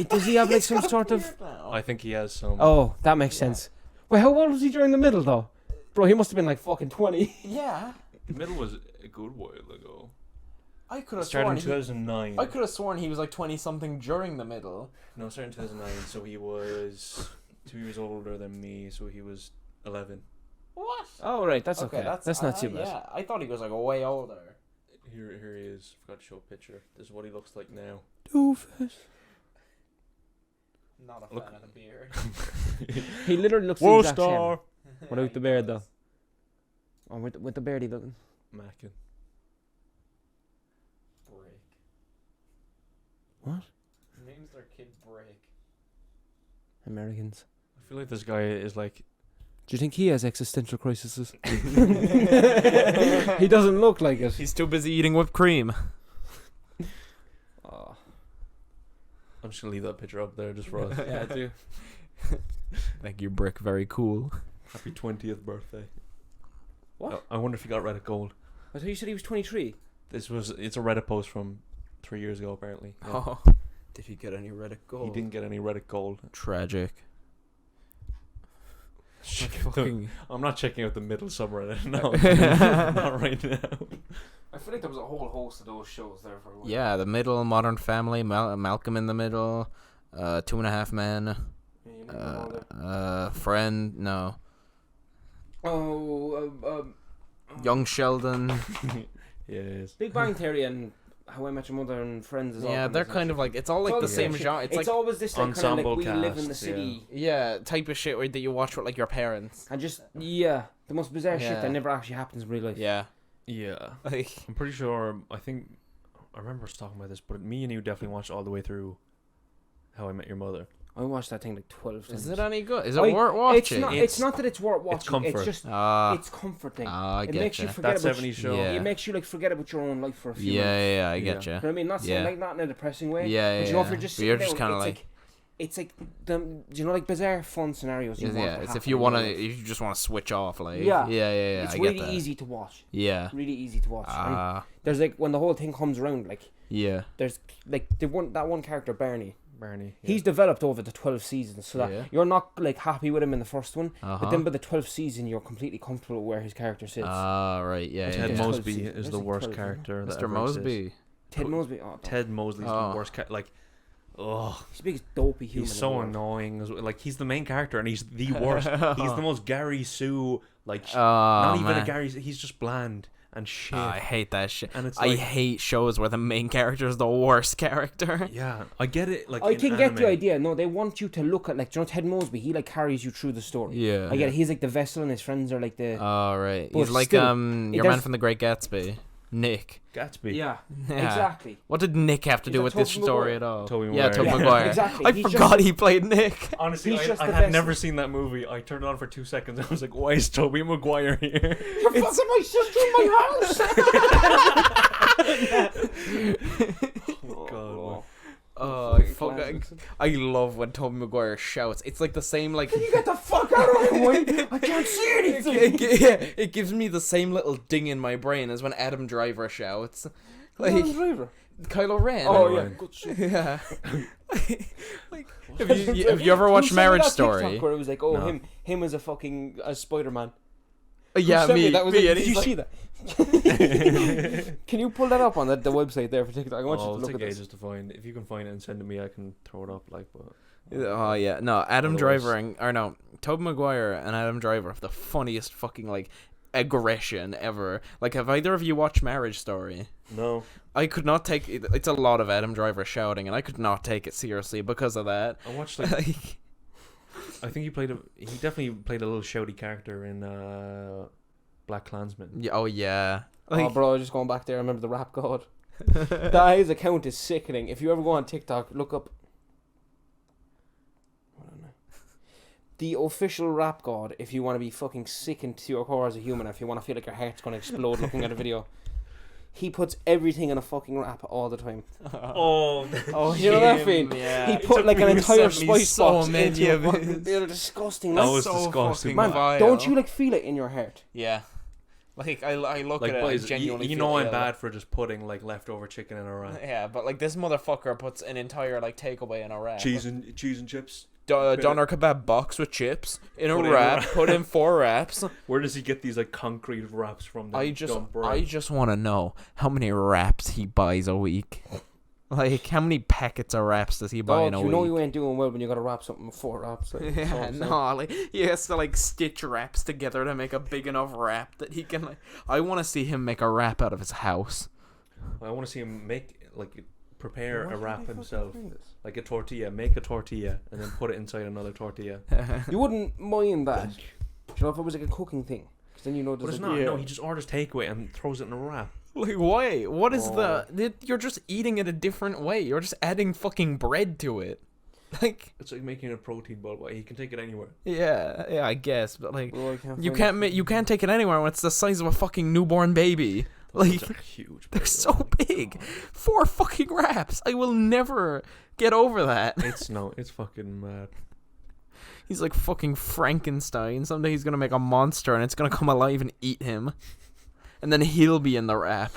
Does he have like some sort of?
I think he has some.
Oh, that makes sense. Wait, how old was he during the middle though? Bro, he must have been like fucking 20.
Yeah.
The middle was a good while ago.
I could have
Started
sworn.
in 2009.
I could have sworn he was like 20 something during the middle.
No, started in 2009, so he was 2 years older than me, so he was 11.
What? Oh right, that's okay. That's not too bad.
Yeah, I thought he was like way older.
Here he is. Forgot to show a picture. This is what he looks like now.
Doofus.
Not a
Look.
fan of the beard.
He literally looks the exact same. Without the beard though. Oh, with the beard he looking.
Mackin.
Break.
What?
Names their kid Break.
Americans.
I feel like this guy is like.
Do you think he has existential crises? He doesn't look like it.
He's too busy eating whipped cream.
Oh.
I'm just gonna leave that picture up there just for us.
Yeah, I do.
Thank you, Brick. Very cool.
Happy 20th birthday.
What?
I wonder if he got Reddit gold.
I thought you said he was 23.
It's a Reddit post from 3 years ago apparently. Yeah.
Oh, did he get any Reddit gold?
He didn't get any Reddit gold.
Tragic.
I'm not checking out the middle subreddit. No, not right now.
I feel like there was a whole host of those shows there for a while.
Yeah, The Middle, Modern Family, Malcolm in the Middle, 2.5 Men, Friend, no. Young Sheldon.
Yeah, it is.
Big Bang Theory and How I Met Your Mother and Friends is all.
Yeah, they're kind of like, it's all like the same genre.
It's
like
always this like kind of
ensemble
like we live in the
cast,
city.
yeah, type of shit that you watch with like your parents.
And just the most bizarre shit
Yeah.
that never actually happens in real life.
Yeah.
Yeah.
Like,
I'm pretty sure. I remember us talking about this, but me and you definitely watched all the way through How I Met Your Mother.
I watched that thing like 12 times.
Is it any good? Is it worth watching?
It's not that it's worth watching.
comfort.
It's just it's comforting.
I
It
get
makes you
you.
forget
That
about
70s show.
Yeah.
It makes you like forget about your own life for a few minutes.
Yeah, I get
Yeah.
you.
You know what I mean? Not saying,
Yeah.
like, not in a depressing way.
Yeah,
But you know, if you're just
But you're
sitting
just
down,
kind of
it's
like,
it's like you know, like bizarre fun scenarios. You want to
it's
happen
if you
in
want
your
to,
life.
you just want to switch off, like,
Yeah.
yeah.
It's
I
really
get that.
easy to watch.
Yeah.
Really easy to watch. And
Ah,
there's like when the whole thing comes around, like
yeah.
there's like that one character Barney.
Barney.
He's developed over the 12 seasons, so that
Yeah.
you're not like happy with him in the first one, but
Uh-huh.
then by the 12th season, you're completely comfortable with where his character sits.
Ah, right. Yeah,
Ted
yeah.
Mos-
Mosby
12
is
seasons.
the
There's
worst
like 12,
character. that
Mr.
ever exists.
Mosby.
Ted Mosby. Oh,
Ted Mosley's
Oh.
the worst character. Like, oh,
he's the biggest dopey human.
he's
in
so
the world.
annoying. Like, he's the main character, and he's the worst. He's the most Gary Sue. Like,
Oh,
not even
man.
a Gary. He's just bland and shit.
Oh, I hate that shit.
and it's
I
like,
hate shows where the main character is the worst character.
yeah, I get it. Like,
I
in
can get the
anime.
idea. No, they want you to look at, like, do you know Ted Mosby? He like carries you through the story.
Yeah.
I get it. He's like the vessel, and his friends are like the.
Oh, right.
But
He's like
still,
your man
does-
from The Great Gatsby, Nick.
Gatsby.
Yeah,
Yeah.
exactly.
What did Nick have to
He's
do
like
with this
Tobey
story
Maguire.
at all?
Tobey
Yeah,
Maguire.
Tobey
Yeah,
Maguire.
exactly.
I
He's
forgot he played Nick.
Honestly,
He's just
I
the
had
best.
never seen that movie. I turned it on for 2 seconds. I was like, why is Tobey Maguire here?
You're fucking my sister in my house.
Oh, God. man.
Oh,
Fucking
fuck,
classics.
I love when Tobey Maguire shouts. It's like the same, like...
Can you get the fuck out of my way? I can't see anything.
it gives me the same little ding in my brain as when Adam Driver shouts. Like, Kylo Ren.
Oh yeah,
Ren.
good shit.
Yeah. Like, have you ever watched Marriage Story?
Where it was like, oh,
No.
him as a fucking Spider-Man.
Yeah,
Sent
me.
That was
me,
like,
and
did
he's
you
like-
see that? Can you pull that up on the website there for TikTok? I want you
Oh,
to
it'll
look
take
at this.
ages to find. If you can find it and send it me, I can throw it up. Like, but
Oh yeah, no, Adam
Otherwise-
Driver or no, Tobey Maguire and Adam Driver have the funniest fucking like aggression ever. Like, have either of you watched Marriage Story?
no.
I could not take it. It's a lot of Adam Driver shouting, and I could not take it seriously because of that.
I watched like
Like,
I think he definitely played a little shouty character in Black Klansman.
yeah, oh yeah,
Oh,
like,
bro, just going back there. I remember the rap god. That his account is sickening. If you ever go on TikTok, look up. I don't know. The official rap god. If you want to be fucking sickened to your core as a human, if you want to feel like your heart's gonna explode looking at a video, he puts everything in a fucking rap all the time.
Oh,
oh,
You know that
him,
thing?
Yeah.
He
It
put
took
like
me
an entire
sent me
spice
so
box
many
into
of
a fucking.
his.
They're disgusting.
That
Like,
was
so
disgusting.
fucking
man,
vile.
don't you like feel it in your heart?
Yeah, like I look
like
at it, I
boys,
genuinely.
you
feel
know I'm
ill.
bad for just putting like leftover chicken in a wrap.
Yeah, but like this motherfucker puts an entire like takeaway in a wrap.
Cheese and chips.
Doner kebab box with chips in a
Put in a
wrap.
wrap.
Put in 4 wraps.
Where does he get these like concrete wraps from?
I just want to know how many wraps he buys a week. Like, how many packets of wraps does he buy in a
you
week?
know you ain't doing well when you gotta wrap something with 4 wraps. Like, that's all
Yeah,
I'm saying.
no, like he has to like stitch wraps together to make a big enough wrap that he can like. I want to see him make a wrap out of his house.
I want to see him prepare
Why
a
can't I
wrap
fucking
himself,
find this?
like a tortilla. Make a tortilla and then put it inside another tortilla.
You wouldn't mind that. Do you know if it was like a cooking thing? Because then you know
But
there's
it's
like,
not. No, he just orders takeaway and throws it in a wrap.
Like, why? What is
Oh.
You're just eating it a different way. You're just adding fucking bread to it. Like,
It's like making a protein ball, but he can take it anywhere.
yeah, I guess, but like,
oh, I can't
you
find it.
you can't take it anywhere when it's the size of a fucking newborn baby. Like,
Those are huge.
they're
bro.
so big. 4 fucking wraps. I will never get over that.
It's fucking mad.
He's like fucking Frankenstein. Someday he's gonna make a monster and it's gonna come alive and eat him. And then he'll be in the wrap.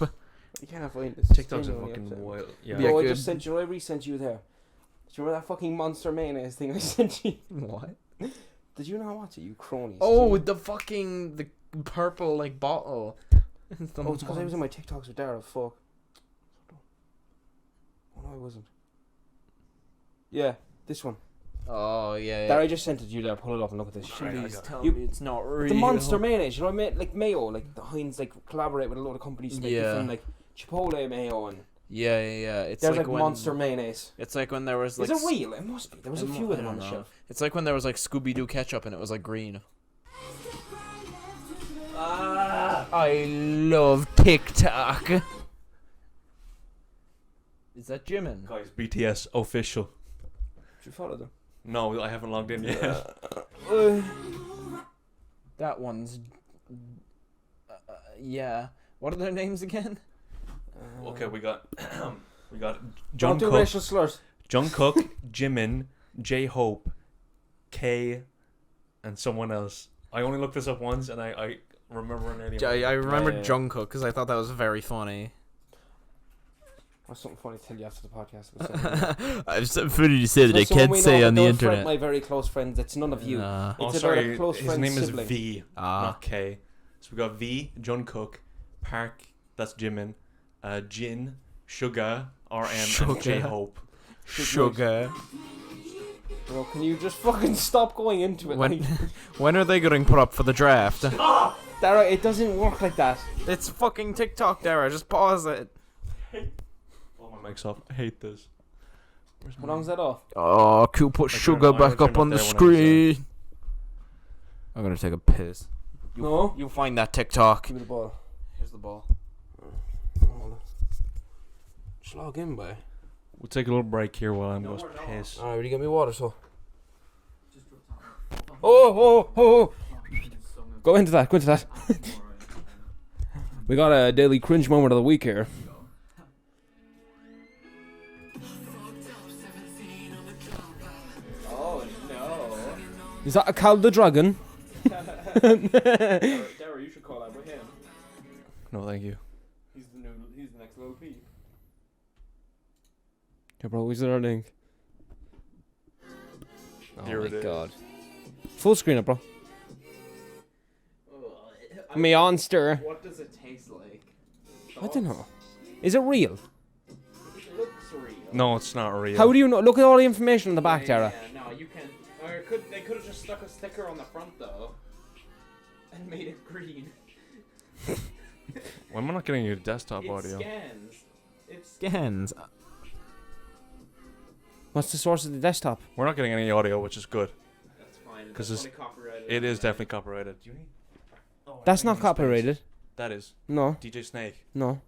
You can't find this.
TikTok's a
Genuinely
fucking
upsetting.
wild. Yeah.
Yeah,
Bro, I
good.
just sent you. I resent you there. Do you remember that fucking monster mayonnaise thing I sent you?
What?
Did you not watch it, you cronies?
Oh,
Gee.
with the fucking the purple like bottle. It's the
Oh, it's because I was in my TikToks with Darragh. Fuck. Oh no, I wasn't. Yeah, this one.
Oh yeah.
Darragh, I just sent it to you there. Pull it up and look at this shit.
Right, I
Please
got it.
tell
You-
me it's not real.
The monster mayonnaise, you know what I mean? Like mayo, like the Heinz, like collaborate with a load of companies to make
Yeah.
different, like Chipotle mayo, and
Yeah. It's
there's like
when,
monster mayonnaise.
It's like when there was like.
Is it real? It must be. There was a few of them on the shelf.
It's like when there was like Scooby Doo ketchup and it was like green. I love TikTok. Is that Jimin?
Guys, BTS official.
Should you follow them?
No, I haven't logged in yet.
That one's. Yeah. What are their names again?
Okay, we got
Don't
John
do
Cook,
racial slurs.
John Cook, Jimin, J Hope, K, and someone else. I only looked this up once, and I remember her name.
I remember
Yeah.
Jungkook because I thought that was very funny.
Or something funny to tell you after the podcast.
I have something funny to say that I
It's someone
can't
we know,
say
but
on the
don't
internet.
fret my very close friends. It's none of you.
Nah.
Oh,
It's about a
sorry.
close
His
friend's
name is
sibling.
V, not K. So we got V, John Cook, Park, that's Jimin, Jin, Suga, RM, and J Hope.
Sugar.
Bro, can you just fucking stop going into it?
When are they getting put up for the draft?
Darragh, it doesn't work like that.
It's fucking TikTok, Darragh. Just pause it.
Oh, my mic's off. I hate this.
How long's that off?
Oh, can you put sugar back up on the screen? I'm gonna take a piss.
No.
You find that TikTok.
Give me the ball.
Here's the ball.
Just log in, boy.
We'll take a little break here while I'm going to piss.
Alright, will you get me water, so? Oh. Go into that. We got a daily cringe moment of the week here.
Oh no.
Is that a Cal the Dragon?
Darragh, you should call out with him.
No, thank you.
He's the next little P.
Yeah, bro, is it our link? Oh
Here
my
it is.
god. Full screen it, bro. MAYOnster.
What does it taste like?
I don't know. Is it real?
It looks real.
No, it's not real.
How do you know? Look at all the information on the back, Darragh.
No, you can. Or they could have just stuck a sticker on the front though, and made it green.
Why am I not getting your desktop
It
audio?
scans. It scans.
What's the source of the desktop?
We're not getting any audio, which is good.
That's fine.
'Cause
That's
it's-
only copyrighted.
It is definitely copyrighted. Do you need? Oh, I
That's
need
not
space.
copyrighted.
That is.
No,
DJ Snake.
no.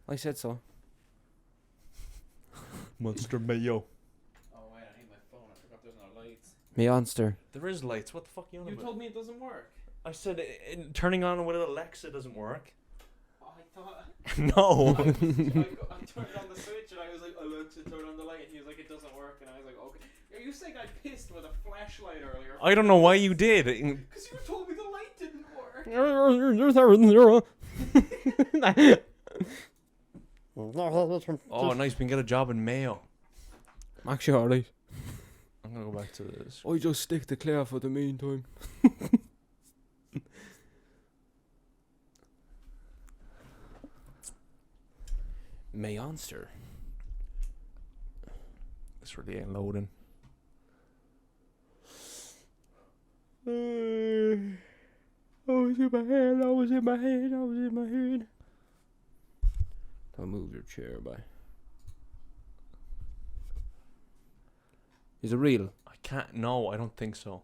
I said so.
Monster Mayo.
Oh wait, I need my phone. I forgot there's no lights.
MAYOnster.
There is lights. What the fuck are you on
You
about?
told me it doesn't work.
I said turning on with Alexa doesn't work.
Oh, I thought.
No.
I turned on the switch and I was like, Alexa, turn on the light. And he was like, it doesn't work. And I was like, okay. You saying I pissed with a flashlight earlier?
I don't know why you did.
Because you told me the light didn't work.
Oh, nice. We can get a job in Mayo.
Actually, alright.
I'm gonna go back to this.
I just stick to Claire for the meantime. MAYOnster.
This really ain't loading.
I was in my head. Don't move your chair, boy. Is it real?
I can't. No, I don't think so.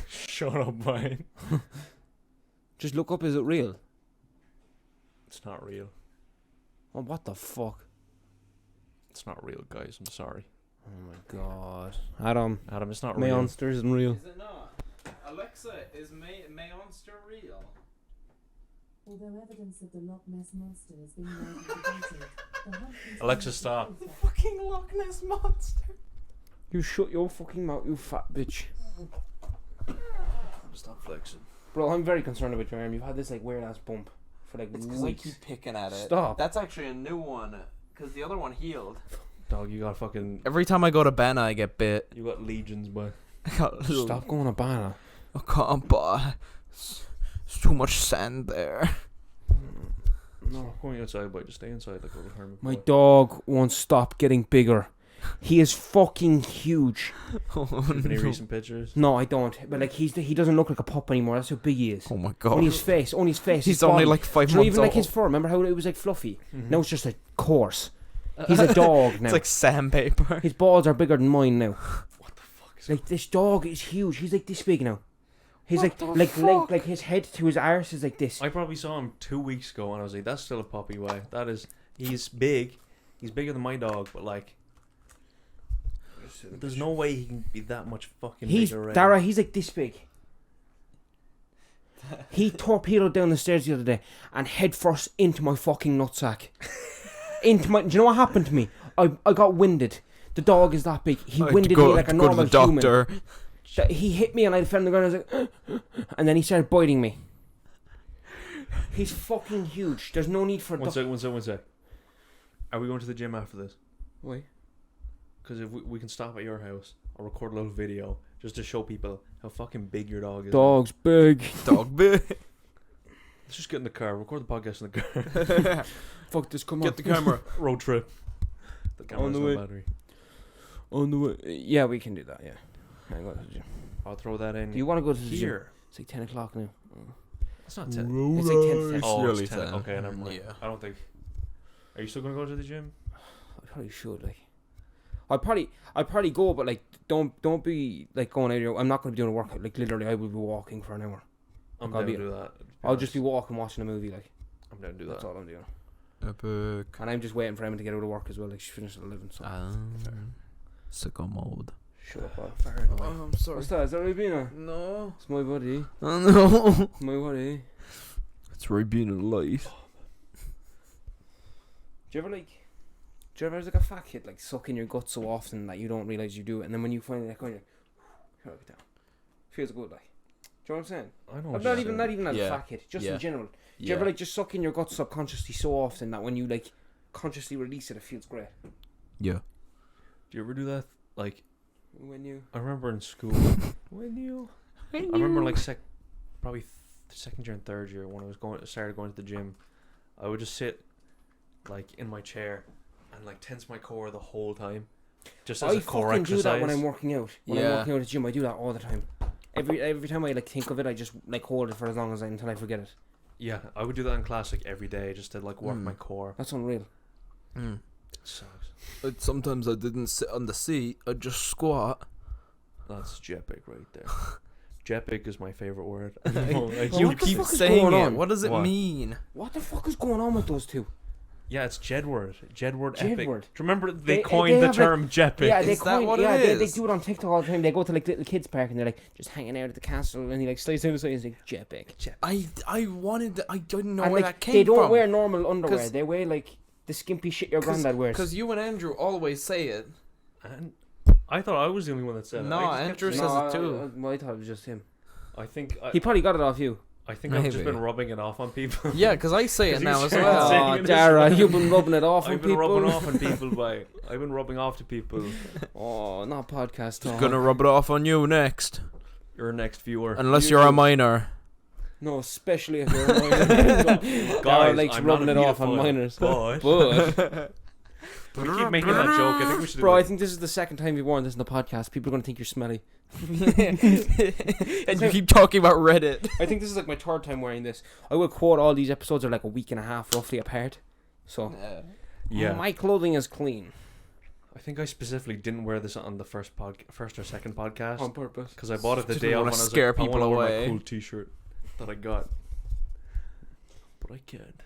Shut up, Brian.
Just look up, is it real?
It's not real.
Oh, what the fuck?
It's not real, guys. I'm sorry.
Oh my god. Adam,
Adam, it's not real.
MAYOnster isn't real.
Is it not? Alexa, is MAYOnster real?
Although evidence of the Loch Ness Monster has been widely debated, the hunt
Alexa, stop.
Fucking Loch Ness Monster.
You shut your fucking mouth, you fat bitch.
Stop flexing.
Bro, I'm very concerned about your arm. You've had this like weird ass bump for like
It's because I
weeks.
keep picking at it.
Stop.
That's actually a new one. Because the other one healed.
Dog, you got fucking.
Every time I go to Bena, I get bit.
You got legions, boy.
I got little,
Stop going to Bana.
I can't buy. It's too much sand there.
No, going outside, boy. Just stay inside like a little hermit.
My
boy.
dog won't stop getting bigger. He is fucking huge.
Any recent pictures?
No, I don't. But like he doesn't look like a pup anymore. That's how big he is.
Oh my
Only
god.
his face. Only his face.
He's
his
only
body.
like 5
Do you know,
months
even
old.
like his fur. Remember how it was like fluffy?
Mhm.
Now it's just like coarse. He's a dog now.
It's like sandpaper.
His balls are bigger than mine now.
What the fuck is
Like this dog is huge. He's like this big now. He's
What
like
the
like
fuck?
like his head to his arse is like this.
I probably saw him 2 weeks ago and I was like, that's still a puppy, way. That is. He's big. He's bigger than my dog, but like, there's no way he can be that much fucking
He's
bigger.
Darragh. He's like this big. He torpedoed down the stairs the other day and head first into my fucking nutsack. Do you know what happened to me? I got winded. The dog is that big. He winded me like a normal human. He hit me and I fell on the ground. I was like, and then he started biting me. He's fucking huge. There's no need for
One sec. Are we going to the gym after this?
Why?
Because if we can stop at your house, I'll record a little video just to show people how fucking big your dog is.
Dog's big.
Dog big.
Let's just get in the car. Record the podcast in the car.
Fuck this. Come on.
Get the camera.
Road trip. The camera's
On the
no
way.
battery.
On the way. Yeah, we can do that. Yeah. I go to the gym.
I'll throw that in.
Do you want to go to the gym?
here?
It's like 10 o'clock now.
It's not 10.
It's like 10 to 10.
Oh,
nearly
it's 10.
10.
Okay, never mind.
Yeah.
I don't think. Are you still gonna go to the gym?
I probably should, like. I'd probably go, but like, don't be like going out here. I'm not going to be doing a workout. Like literally, I will be walking for an hour.
I'm
I'll
down
be-
to do that.
I'll just be walking, watching a movie. Like
I'm down to do
that's
that.
all I'm doing.
Epic.
And I'm just waiting for Emma to get out of work as well. Like she finished at 11. So
Sicko mode.
shut up.
Fair enough.
I'm sorry.
What's that? Is that Ribena?
No.
It's my body.
Oh no.
It's my body.
It's Ribena life.
Do you ever like a fat kid like sucking your gut so often that you don't realise you do it, and then when you finally like going, you're like, down. Feels good, like. Do you know what I'm saying?
I know.
I'm
what
not
you're
even
saying.
as a
Yeah.
fat kid, just
Yeah.
in general. Do you ever like just suck in your gut subconsciously so often that when you like consciously release it, it feels great?
Yeah.
Do you ever do that? Like,
When you
I remember in school. I remember like probably second year and third year when I was started going to the gym. I would just sit like in my chair and like tense my core the whole time, just as
I
a core
fucking
exercise.
do that when I'm working out. When I'm
Yeah.
working out at the gym, I do that all the time. Every time I like think of it, I just like hold it for as long as until I forget it.
Yeah, I would do that in class like every day just to like work
Mm.
my core.
That's unreal.
Mm.
It sucks.
But sometimes I didn't sit on the seat. I'd just squat.
That's jepic right there. Jepic is my favorite word.
Well,
You
what the
keep
fuck is
saying
going
it.
on?
What does it
What?
mean?
What the fuck is going on with those two?
Yeah, it's Jedward. Jedward epic.
Jedward.
Do you remember they
They
coined the
have, like-
term jepic?
Yeah, they
Is that what it
they
is?
do it on TikTok all the time. They go to like little kids park and they're like just hanging out at the castle, and he like slides down the side and he's like Jepic.
I wanted. I didn't know
And
where
like
that came
they don't
from.
wear normal underwear.
'Cause-
They wear like the skimpy shit your granddad wears.
Because you and Andrew always say it.
And I thought I was the only one that said
No,
it. I just kept
Andrew
saying
says
it.
it too.
I thought it was just him.
I think
He probably got it off you.
I think I've just
Maybe.
been rubbing it off on people.
Yeah, because I say it
'Cause
now
you
as
started
well.
saying
Oh,
it as
Darragh,
well.
you've been rubbing it off on
I've been
people.
rubbing off on people by. I've been rubbing off to people.
Oh, not podcast talk.
Gonna rub it off on you next.
Your next viewer.
Unless
You
you're a
do.
minor.
No, especially if you're a minor. Darragh
Guys,
likes
I'm
rubbing
not
it
a
off on
pedophile,
minors.
But
But
we keep making that joke. I think we should.
bro, I
do
think this is the second time you've worn this in the podcast. People are gonna think you're smelly.
And you keep talking about Reddit.
I think this is like my third time wearing this. I will quote all these episodes are like a week and a half roughly apart. So
Yeah.
my clothing is clean
I think I specifically didn't wear this on the first or second podcast
on purpose.
because I bought it the
Just
day of
wanna
when I was
scare
like, I
people
wanna wear
away.
my cool T-shirt that I got. But I can't.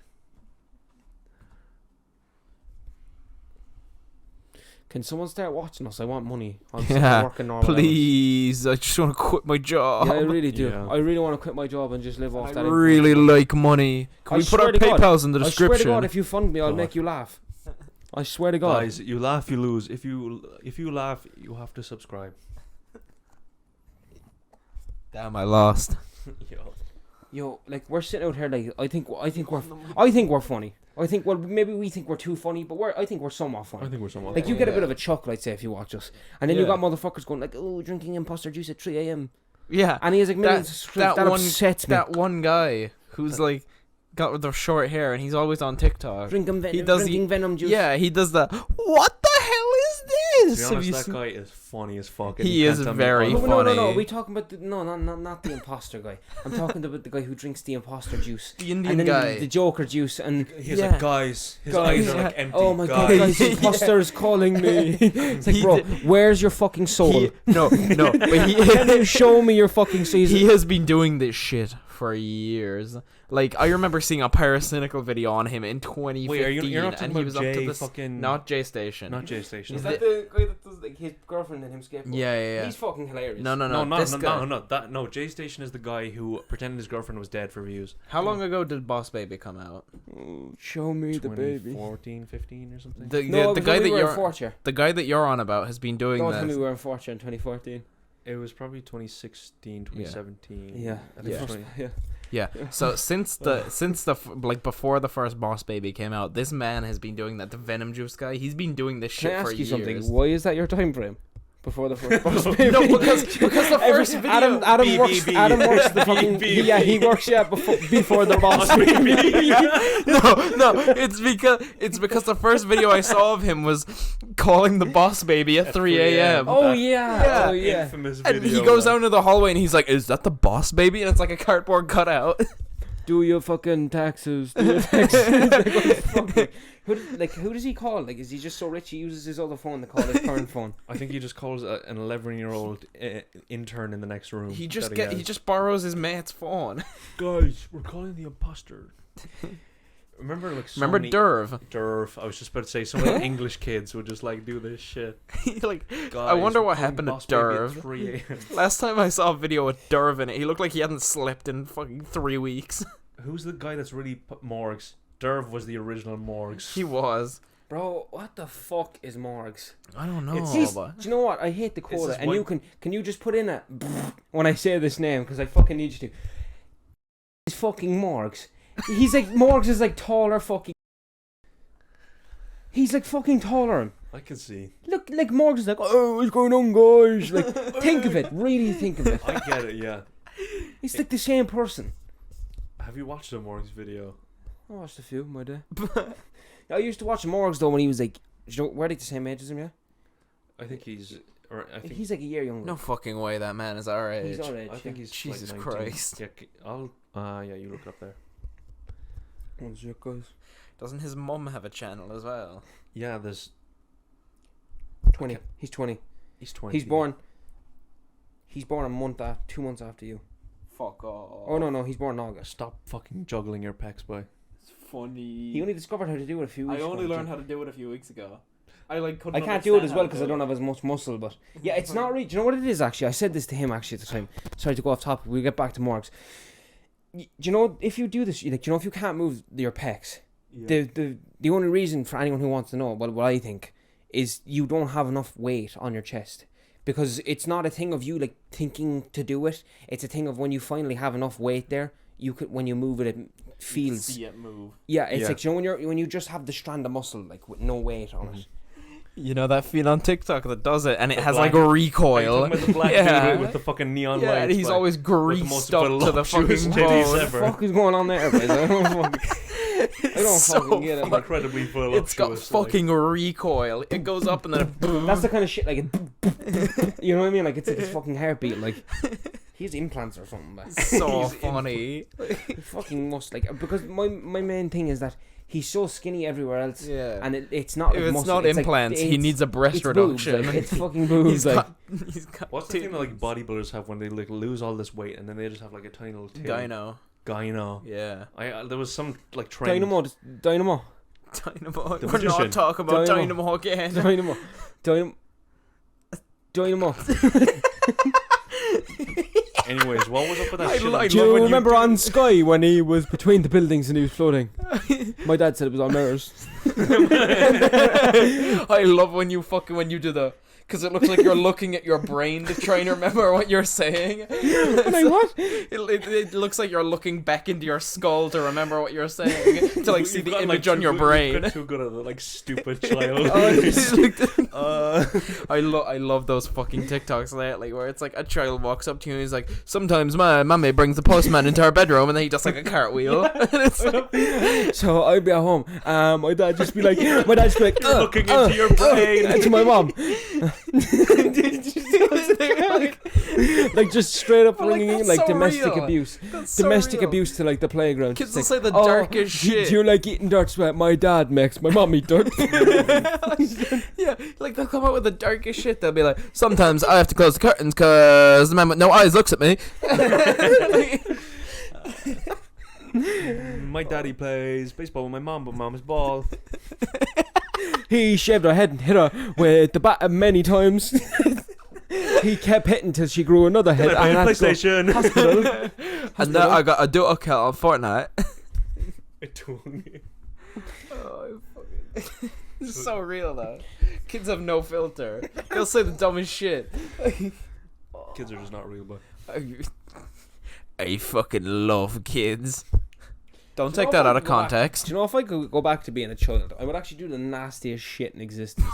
Can someone start watching us? I want money. I'm
Yeah,
working normal
Please, I just want to quit my job.
hours. Yeah, I really do.
Yeah.
I really want to quit my job and just live off
I
that.
really like money. Can
I
we put
swear
our
to God.
PayPal's in the
I swear to
description?
God, if you fund me, I'll
God.
make you laugh. I swear to God.
Guys, you laugh, you lose. If you laugh, you have to subscribe.
Damn, I lost.
Yo, like we're sitting out here, like I think we're funny. I think maybe we think we're too funny, but I think we're somewhat
I
funny.
think we're somewhat.
Like you get a
Yeah.
bit of a chuckle, I'd say, if you watch us, and then you
Yeah.
got motherfuckers going like, "Oh, drinking imposter juice at 3 a.m."
Yeah,
And he has like millions of subscribers. That upsets me.
that one guy who's like got the short hair and he's always on TikTok.
Drinking
does-
drinking venom juice.
Yeah, he does the. What the hell is
To
this?
be
Have
honest,
you
that
seen-
guy is funny as fuck. and
He
you
is
can't tell me
very
otherwise.
No,
funny.
we talking about not the imposter guy. I'm talking about the guy who drinks the imposter juice.
The
And
Indian
then
guy.
the Joker juice and
He's
Yeah.
like, guys, his
Guys.
eyes are like empty.
oh my god,
guys.
guys, the imposter is calling me. It's like,
He
bro,
did-
where's your fucking soul?
No, but
Can you show me your fucking season?
he has been doing this shit for years. Like, I remember seeing a Paracynical video on him in 2015.
Wait, you're not talking
and he
about
was
Jay
up to this.
fucking...
Not Jay Station.
Not Jay Station.
Is that the guy that does like his girlfriend and him skateboard?
Yeah.
He's fucking hilarious.
No. Jay Station is the guy who pretended his girlfriend was dead for views.
How long ago did Boss Baby come out?
Show me the baby.
2014, 15 or something.
The guy that
you're
the guy that you're on about has been doing
Don't
this.
tell me we were in Fortune in 2014.
It was probably 2016, 2017.
Yeah.
I think
Yeah.
20
Yeah. So since like before the first Boss Baby came out, this man has been doing that. The Venom Juice guy, he's been doing this
Can
shit
I
for
ask you
years.
something? Why is that your time frame? Before the first Boss Baby?
No, because the first video.
Adam works the fucking he works before the Boss Baby.
No, it's because the first video I saw of him was calling the Boss Baby at 3 a.m.
Oh yeah.
Infamous video.
And he goes down to the hallway and he's like, "Is that the Boss Baby?" And it's like a cardboard cutout.
Do your fucking taxes. Do your taxes. Who does he call? Like, is he just so rich he uses his other phone to call his current phone?
I think he just calls an 11-year-old intern in the next room.
He just borrows his mate's phone.
Guys, we're calling the imposter. Remember many... Derv. I was just about to say, so many English kids would just like do this shit.
Like,
Guys,
I wonder what happened to Derv.
3 a.m.
Last time I saw a video with Derv in it, he looked like he hadn't slept in fucking 3 weeks.
Who's the guy that's really Morgs? Derv was the original Morgs.
He was.
Bro, what the fuck is Morgs?
I don't know.
Do you know what? I hate the quota, and you can you just put in a when I say this name because I fucking need you to. He's fucking Morgs. He's like Morgs is like taller fucking. He's like fucking taller than him.
I can see.
Look, like Morgs is like, oh, what's going on, guys? Like, think of it. Really think of it.
I get it. Yeah.
He's like the same person.
Have you watched the Morgs video?
I watched a few, my day. I used to watch Morgs though when he was like, we're like the same age as him, yeah.
I think he's
he's like a year younger.
No fucking way that man is our age.
He's our age.
I think he's
Jesus
like 19.
Christ.
Yeah, you look it up there.
What's your guys?
Doesn't his mum have a channel as well?
Yeah, there's
20. He's 20.
He's 20.
He's born a 2 months after you.
Fuck off.
Oh no, he's born in August.
Stop fucking juggling your pecs, boy.
It's funny.
He only discovered how to do it a few weeks ago.
I only learned how to do it a few weeks ago. I
can't do it as well because I don't have as much muscle, but yeah, it's not really. Do you know what it is actually? I said this to him actually at the time. Sorry to go off topic. We'll get back to Morgs. Do you know if you do this, like, you know, if you can't move your pecs, the only reason for anyone who wants to know, what I think, is you don't have enough weight on your chest. Because it's not a thing of you like thinking to do it. It's a thing of when you finally have enough weight there, you could, when you move it, it feels.
See it move.
Yeah, it's like, you know, when you just have the strand of muscle like with no weight on it.
You know that feed on TikTok that does it, and it has like a recoil.
With the black dude with the fucking neon lights.
And he's always greased up to the fucking
titties
bone.
What the fuck is going on there, boys? I don't fucking get it.
Incredibly full.
It's got fucking recoil. It goes up and then it
That's the kind of shit like you know what I mean? Like it's like his fucking heartbeat. Like he has implants or something. But
so funny.
He fucking must, like, because my main thing is that he's so skinny everywhere else. Yeah. And it's not.
If
like
it's
muscle,
not
it's
implants,
like,
he needs a breast reduction.
Boobs, like, it's fucking boobs.
He's got
what's the thing that like bodybuilders have when they like lose all this weight and then they just have like a tiny little tail? Gyno. Yeah.
There
was some like trend.
Dynamo.
We're not talking about Dynamo again.
Dynamo.
Anyways, what was up with that shit?
Do you remember on Sky when he was between the buildings and he was floating? My dad said it was on mirrors.
I love when you do the... Because it looks like you're looking at your brain to try and remember what you're saying.
Like what?
It looks like you're looking back into your skull to remember what you're saying. To like see the image on your brain.
You're too good at it, like stupid child.
I love those fucking TikToks lately where it's like a child walks up to you and he's like, sometimes my mummy brings the postman into our bedroom and then he does like a cartwheel. And it's like,
so I'd be at home. My dad just be like, you're
looking into your brain.
To my mom. Like just straight up ringing in like so domestic abuse. Domestic abuse to like the playground.
Kids will say the darkest shit.
Do you like eating dirt sweat? My dad makes my mom eat dirt.
Yeah, like they'll come out with the darkest shit. They'll be like, sometimes I have to close the curtains because the man with no eyes looks at me.
My daddy plays baseball with my mom, but mom is bald.
He shaved her head and hit her with the bat many times. He kept hitting till she grew another head.
Can I
and
play
had to go
PlayStation?
hospital.
And now I got a duo account on Fortnite. This is so real though. Kids have no filter. They'll say the dumbest shit.
Kids are just not real, but
I fucking love kids. Don't
Do you
take
know
that
if I
out of
could go back-
context.
Do you know if I could go back to being a child, I would actually do the nastiest shit in existence.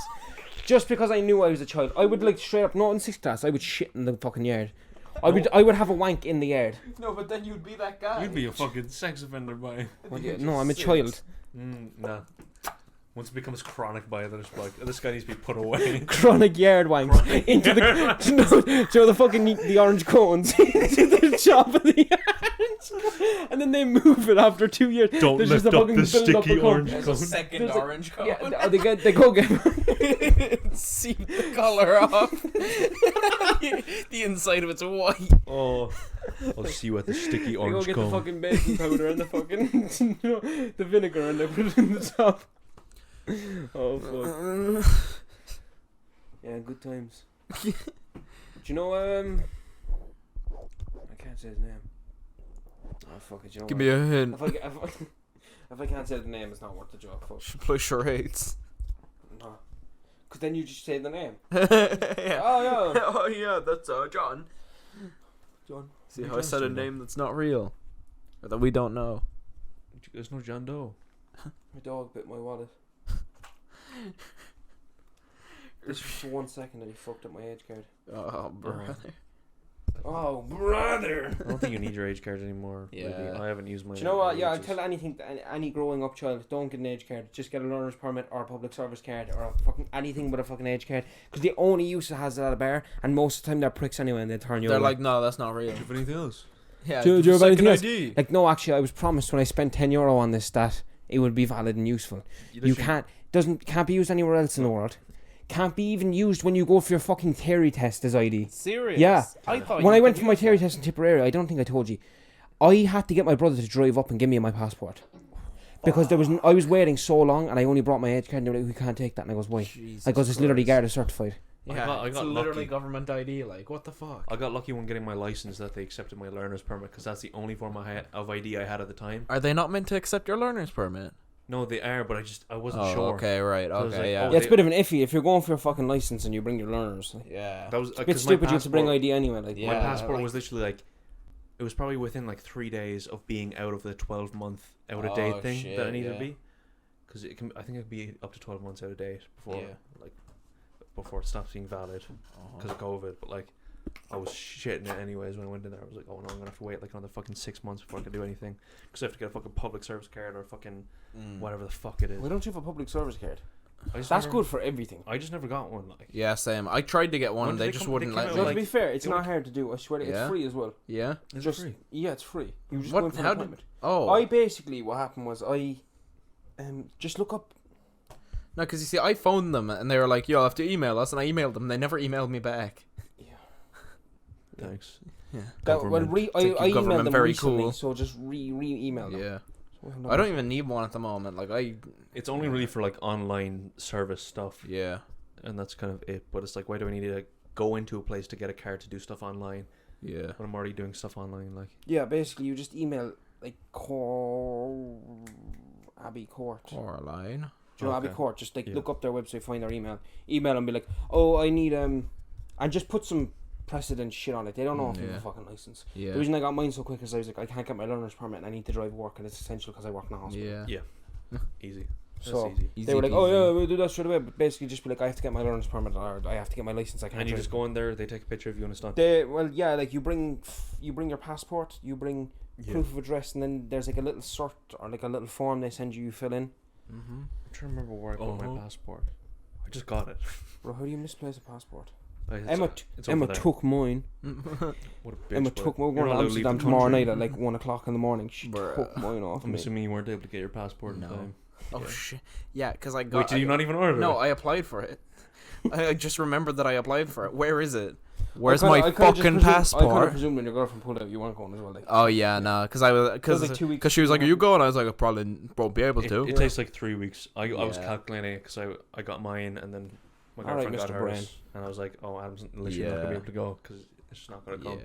Just because I knew I was a child, I would like straight up, not in 6th class, I would shit in the fucking yard. I would have a wank in the yard.
No, but then you'd be that guy.
you'd be a fucking sex offender by.
Well, yeah, no, I'm a child.
Nah. Once it becomes chronic by it, then it's like, this guy needs to be put away.
Chronic yard wanks into the do you know the fucking the orange cones into the top of the yard, and then they move it after 2 years.
Don't
There's
lift
just a
up
fucking
the
build-up
sticky
of cone.
orange
There's
cone.
a second
There's a-
orange cone.
Yeah, they go get
Seep the color off. The inside of it's white.
Oh, I'll see you at the sticky
they go
orange
get
cone.
the fucking baking powder and the fucking the vinegar and they put it in the top. Oh fuck. Yeah, good times. Do you know I can't say his name. Oh fuck it, you know
Give
what?
me a hint.
If I can't say the name, it's not worth the joke. Fuck.
Should play charades.
No. Cause then you just say the name.
Yeah.
Oh yeah.
Oh yeah, that's John.
John.
See
Who
how I said a
John's doing
name that's not real, or that we don't know.
There's no John Doe.
My dog bit my wallet. Just for 1 second that he fucked up my age card.
Oh, brother.
Oh brother.
I don't think you need your age card anymore.
Yeah.
Really. I haven't used mine.
Do you know what? Yeah, I
ages.
tell any growing up child, don't get an age card. Just get a learner's permit or a public service card or a fucking anything but a fucking age card. Because the only use it has is at a bar, and most of the time they're pricks anyway, and they turn you
They're
away.
like, no, that's not real.
Do you have anything else?
Yeah,
Do you
give
have
us
anything
second
else?
ID.
Like, no, actually, I was promised when I spent €10 on this that it would be valid and useful. You can't be used anywhere else in the world. Can't be even used when you go for your fucking theory test as ID.
Serious?
Yeah.
I thought
When
you
I went
could
for my
use
theory
that.
test in Tipperary, I don't think I told you, I had to get my brother to drive up and give me my passport. Because I was waiting so long and I only brought my age card and they were like, we can't take that. And I goes, why?
Jesus
I goes, it's literally
Christ.
Garda certified.
Yeah,
I
it's
got
literally
lucky.
government ID. Like, what the fuck?
I got lucky when getting my license that they accepted my learner's permit because that's the only form of ID I had at the time.
Are they not meant to accept your learner's permit?
No, they are, but I wasn't
Oh,
sure.
okay, right,
So I was
okay,
like,
yeah.
oh,
Yeah, it's a bit of an iffy. If you're going for your fucking license and you bring your learners, like,
Yeah.
That was
it's a bit
'cause my
stupid you have to bring
passport-
ID anyway. Like,
Yeah.
My passport
like-
was literally like, it was probably within like 3 days of being out of the 12-month out of date
Oh,
thing
shit,
that I needed
yeah.
to be, because I think it could be up to 12 months out of date before
Yeah.
before it stops being valid
Uh-huh.
because of COVID. But like, I was shitting it anyways when I went in there. I was like, oh no, I'm gonna have to wait like another fucking 6 months before I can do anything because I have to get a fucking public service card or fucking whatever the fuck it is.
why don't you have a public service card?
I just
That's
never-
good for everything.
I just never got one. Like,
Yeah, same. I tried to get one
When
and
did
they
they
just
come-
wouldn't
they
let
came
me.
out,
No, to be fair, it's
it
not
would-
hard to do. I swear,
Yeah.
it's free as well.
Yeah?
is
Just
it free?
yeah, it's free. You just
What-
go in for an
how did-
appointment.
Oh.
I basically what happened was I just look up.
No, because you see, I phoned them and they were like, "You'll have to email us," and I emailed them. They never emailed me back.
Thanks.
Yeah.
That, well,
Government.
I
Thank you,
emailed
government,
them
very
recently,
cool.
so just re-email them.
Yeah.
So
I don't even need one at the moment. Like I.
It's only really for like online service stuff,
Yeah.
and that's kind of it. But it's like, why do I need to go into a place to get a card to do stuff online
Yeah.
when I'm already doing stuff online? Like,
Yeah, basically you just email like Abbey Court.
Coraline.
Do you know Abbey
Okay.
Court? Just like
Yeah.
look up their website, find their email and be like, oh, I need and just put some precedent shit on it. They don't know if you have
Yeah.
a fucking license.
Yeah.
The reason I got mine so quick is I was like, I can't get my learner's permit and I need to drive work and it's essential because I work in a hospital.
Yeah.
easy. That's
So
easy.
they were like, oh
peasy.
yeah, we'll do that straight away. But basically, just be like, I have to get my learner's permit or I have to get my license. I can't.
And you
drive.
just go in there, they take a picture of you and it's done.
Like you bring your passport, you bring proof of address, and then there's like a little cert or like a little form they send you fill in.
Mm-hmm.
I'm trying to remember where I put
Uh-huh.
my passport. I just got it.
Bro, how do you misplace a passport?
It's
Emma
over there.
took mine.
What a bitch.
Emma
but
took mine. We're
you're
going
not
to
allowed to leave
Amsterdam
the
tomorrow
country.
night at like 1 o'clock in the morning. She
Bruh.
took mine off
I'm
me.
assuming you weren't able to get your passport in
No.
time.
Oh
Yeah.
shit. Yeah, because I got.
Wait, did you not even order
No,
it?
I applied for it. I just remembered that I applied for it. Where is it? Where's
I
my
kinda just
fucking
I kind of
passport?
presumed when your girlfriend pulled out, you weren't going as well. Like,
Oh yeah, no, because I was
It was like 2 weeks
because she was like, "Are you going?" I was like, "I probably won't be able to."
It takes like 3 weeks. I was
Yeah.
calculating it because I got mine and then my
All right,
girlfriend got
Mr.
hers,
Brain.
and I was like, oh, Adam's literally not gonna be
Yeah.
able to go because it's just not gonna come.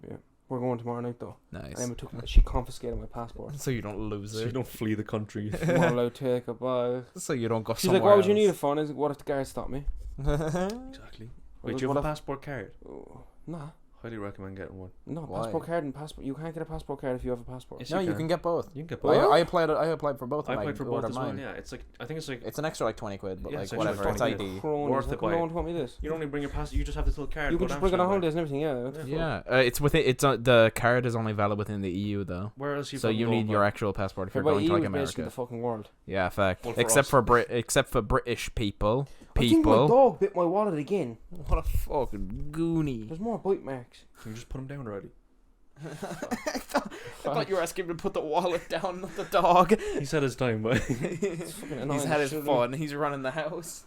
Yeah,
we're going tomorrow night though.
nice.
And she confiscated my passport.
So you don't lose
So you
it.
don't flee the country.
I'm not allowed to take it back.
So you don't go
She's
somewhere
like, "Why would you need it
else.
for?" And I was like, "What if the guards stop me?"
Exactly. Wait, do you have a passport card?
Oh, nah.
Highly recommend getting one.
No,
Why?
passport card and passport. You can't get a passport card if you have a passport.
Yes,
No, you can get both.
You can get
What?
both.
I applied for both.
I
and
applied for both
ordered
as well.
mine.
Yeah, it's like I think it's like
It's an extra like 20 quid, but
Yeah,
like
it's actually
whatever. It's
like
ID.
Cronies,
Worth
how
it
come
by
no
it.
one told me this?
you don't even bring your pass. You just have this little card.
You
go
can just
to
bring it on
Amsterdam,
holidays and everything. Yeah. What the fuck?
Yeah, it's within. It's the card is only valid within the EU though.
Where else you?
So
fucking
you
going,
need your
man?
actual passport if you're
But
going to
EU
like
is basically
America.
the fucking world.
Yeah, fact.
Well, for
Except
us.
for British people.
I think my dog bit my wallet again.
What a fucking goonie.
There's more bite marks.
Can you just put them down already?
I thought you were asking him to put the wallet down, not the dog.
He's had his time, but
It's fucking annoying.
He's had his
Should've-
fun. He's running the house.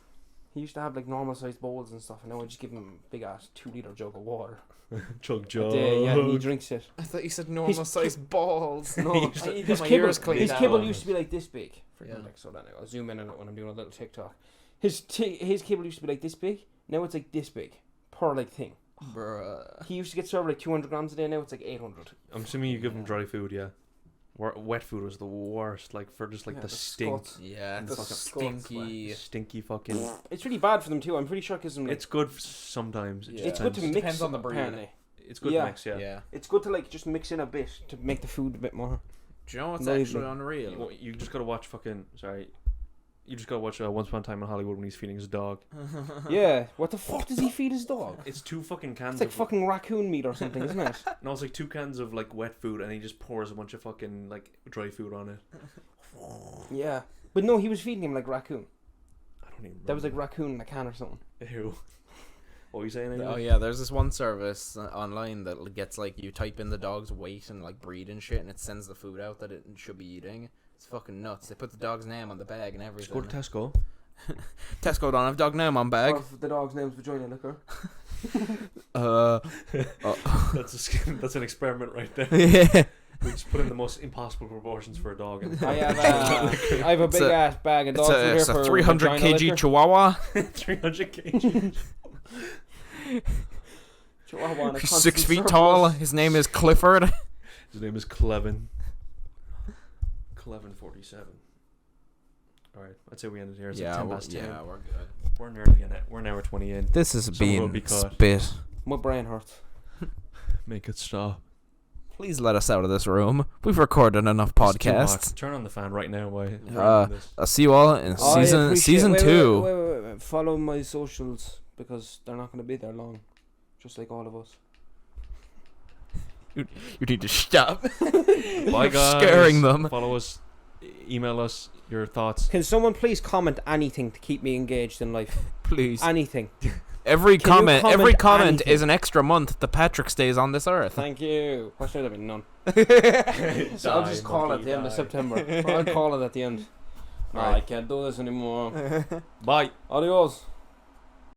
He used to have like normal sized bowls and stuff, and now I just give him a big ass 2-liter jug of water.
chug
A
jug.
day, yeah, and he drinks it.
I thought you said normal sized balls.
No,
I need to
his
get my
kibble,
ears cleaned
his
out.
kibble used to be like this big.
Yeah.
Like, so then I'll zoom in on it when I'm doing a little TikTok. His kibble used to be like this big. Now it's like this big per like thing.
Bruh.
He used to get served like 200 grams a day. Now it's like 800.
I'm assuming you give him dry food, yeah. Wet food was the worst, like for just like
Yeah,
the
the
stink,
scots.
Yeah,
And
the
fucking
stinky.
stinky fucking.
It's really bad for them too. I'm pretty sure because
It's good sometimes. It
Yeah.
it's
just
good to
depends.
mix.
Depends on the breed.
apparently.
It's good
Yeah.
to mix, yeah.
Yeah.
It's good to like just mix in a bit to make the food a bit more.
Do you know what's
Noisy.
actually unreal?
You just gotta watch fucking. Sorry. You just gotta watch Once Upon a Time in Hollywood when he's feeding his dog.
Yeah. What the fuck does he feed his dog?
It's 2 fucking cans.
It's like
of,
fucking raccoon meat or something, isn't it?
No, it's like 2 cans of like wet food, and he just pours a bunch of fucking like dry food on it.
Yeah. But no, he was feeding him like raccoon.
I don't even. Remember.
That was like raccoon in a can or something.
Ew. What were you saying? Anyway?
Oh yeah, there's this one service online that gets like you type in the dog's weight and like breed and shit, and it sends the food out that it should be eating. It's fucking nuts. They put the dog's name on the bag and
Just
everything.
go to Tesco.
Tesco don't have dog name on bag.
Or if the dog's name's vagina liquor.
That's an experiment right there.
Yeah.
We just put in the most impossible proportions for a dog. And
I have a big ass bag of
It's
dog food here
a
for
300
vagina
kg
liquor.
Chihuahua.
300 kg.
Chihuahua and a
He's
constant
6 feet
surplus.
tall. His name is Clifford.
His name is Clevin. Clevin47. Alright, I'd say we ended here. It's like 10 past 10.
yeah, we're good.
We're nearly in it. We're an hour 20 in.
This is
Someone will
being
be caught.
spit.
My brain hurts.
Make it stop.
Please let us out of this room. We've recorded enough
It's too hot.
podcasts.
Turn on the fan right now. Why?
I'll see you all in season
wait,
2.
Wait. Follow my socials because they're not going to be there long. Just like all of us.
You need to stop.
Bye, guys.
Scaring them.
Follow us. Email us your thoughts.
Can someone please comment anything to keep me engaged in life?
Please.
Anything.
Every
Can you
comment
comment anything?
is an extra month that Patrick stays on this earth.
Thank you. What should have been none?
Die,
So I'll just call it
monkey,
at the end of
die.
September. I'll call it at the end. No,
Right.
I can't do this anymore.
Bye.
Adios.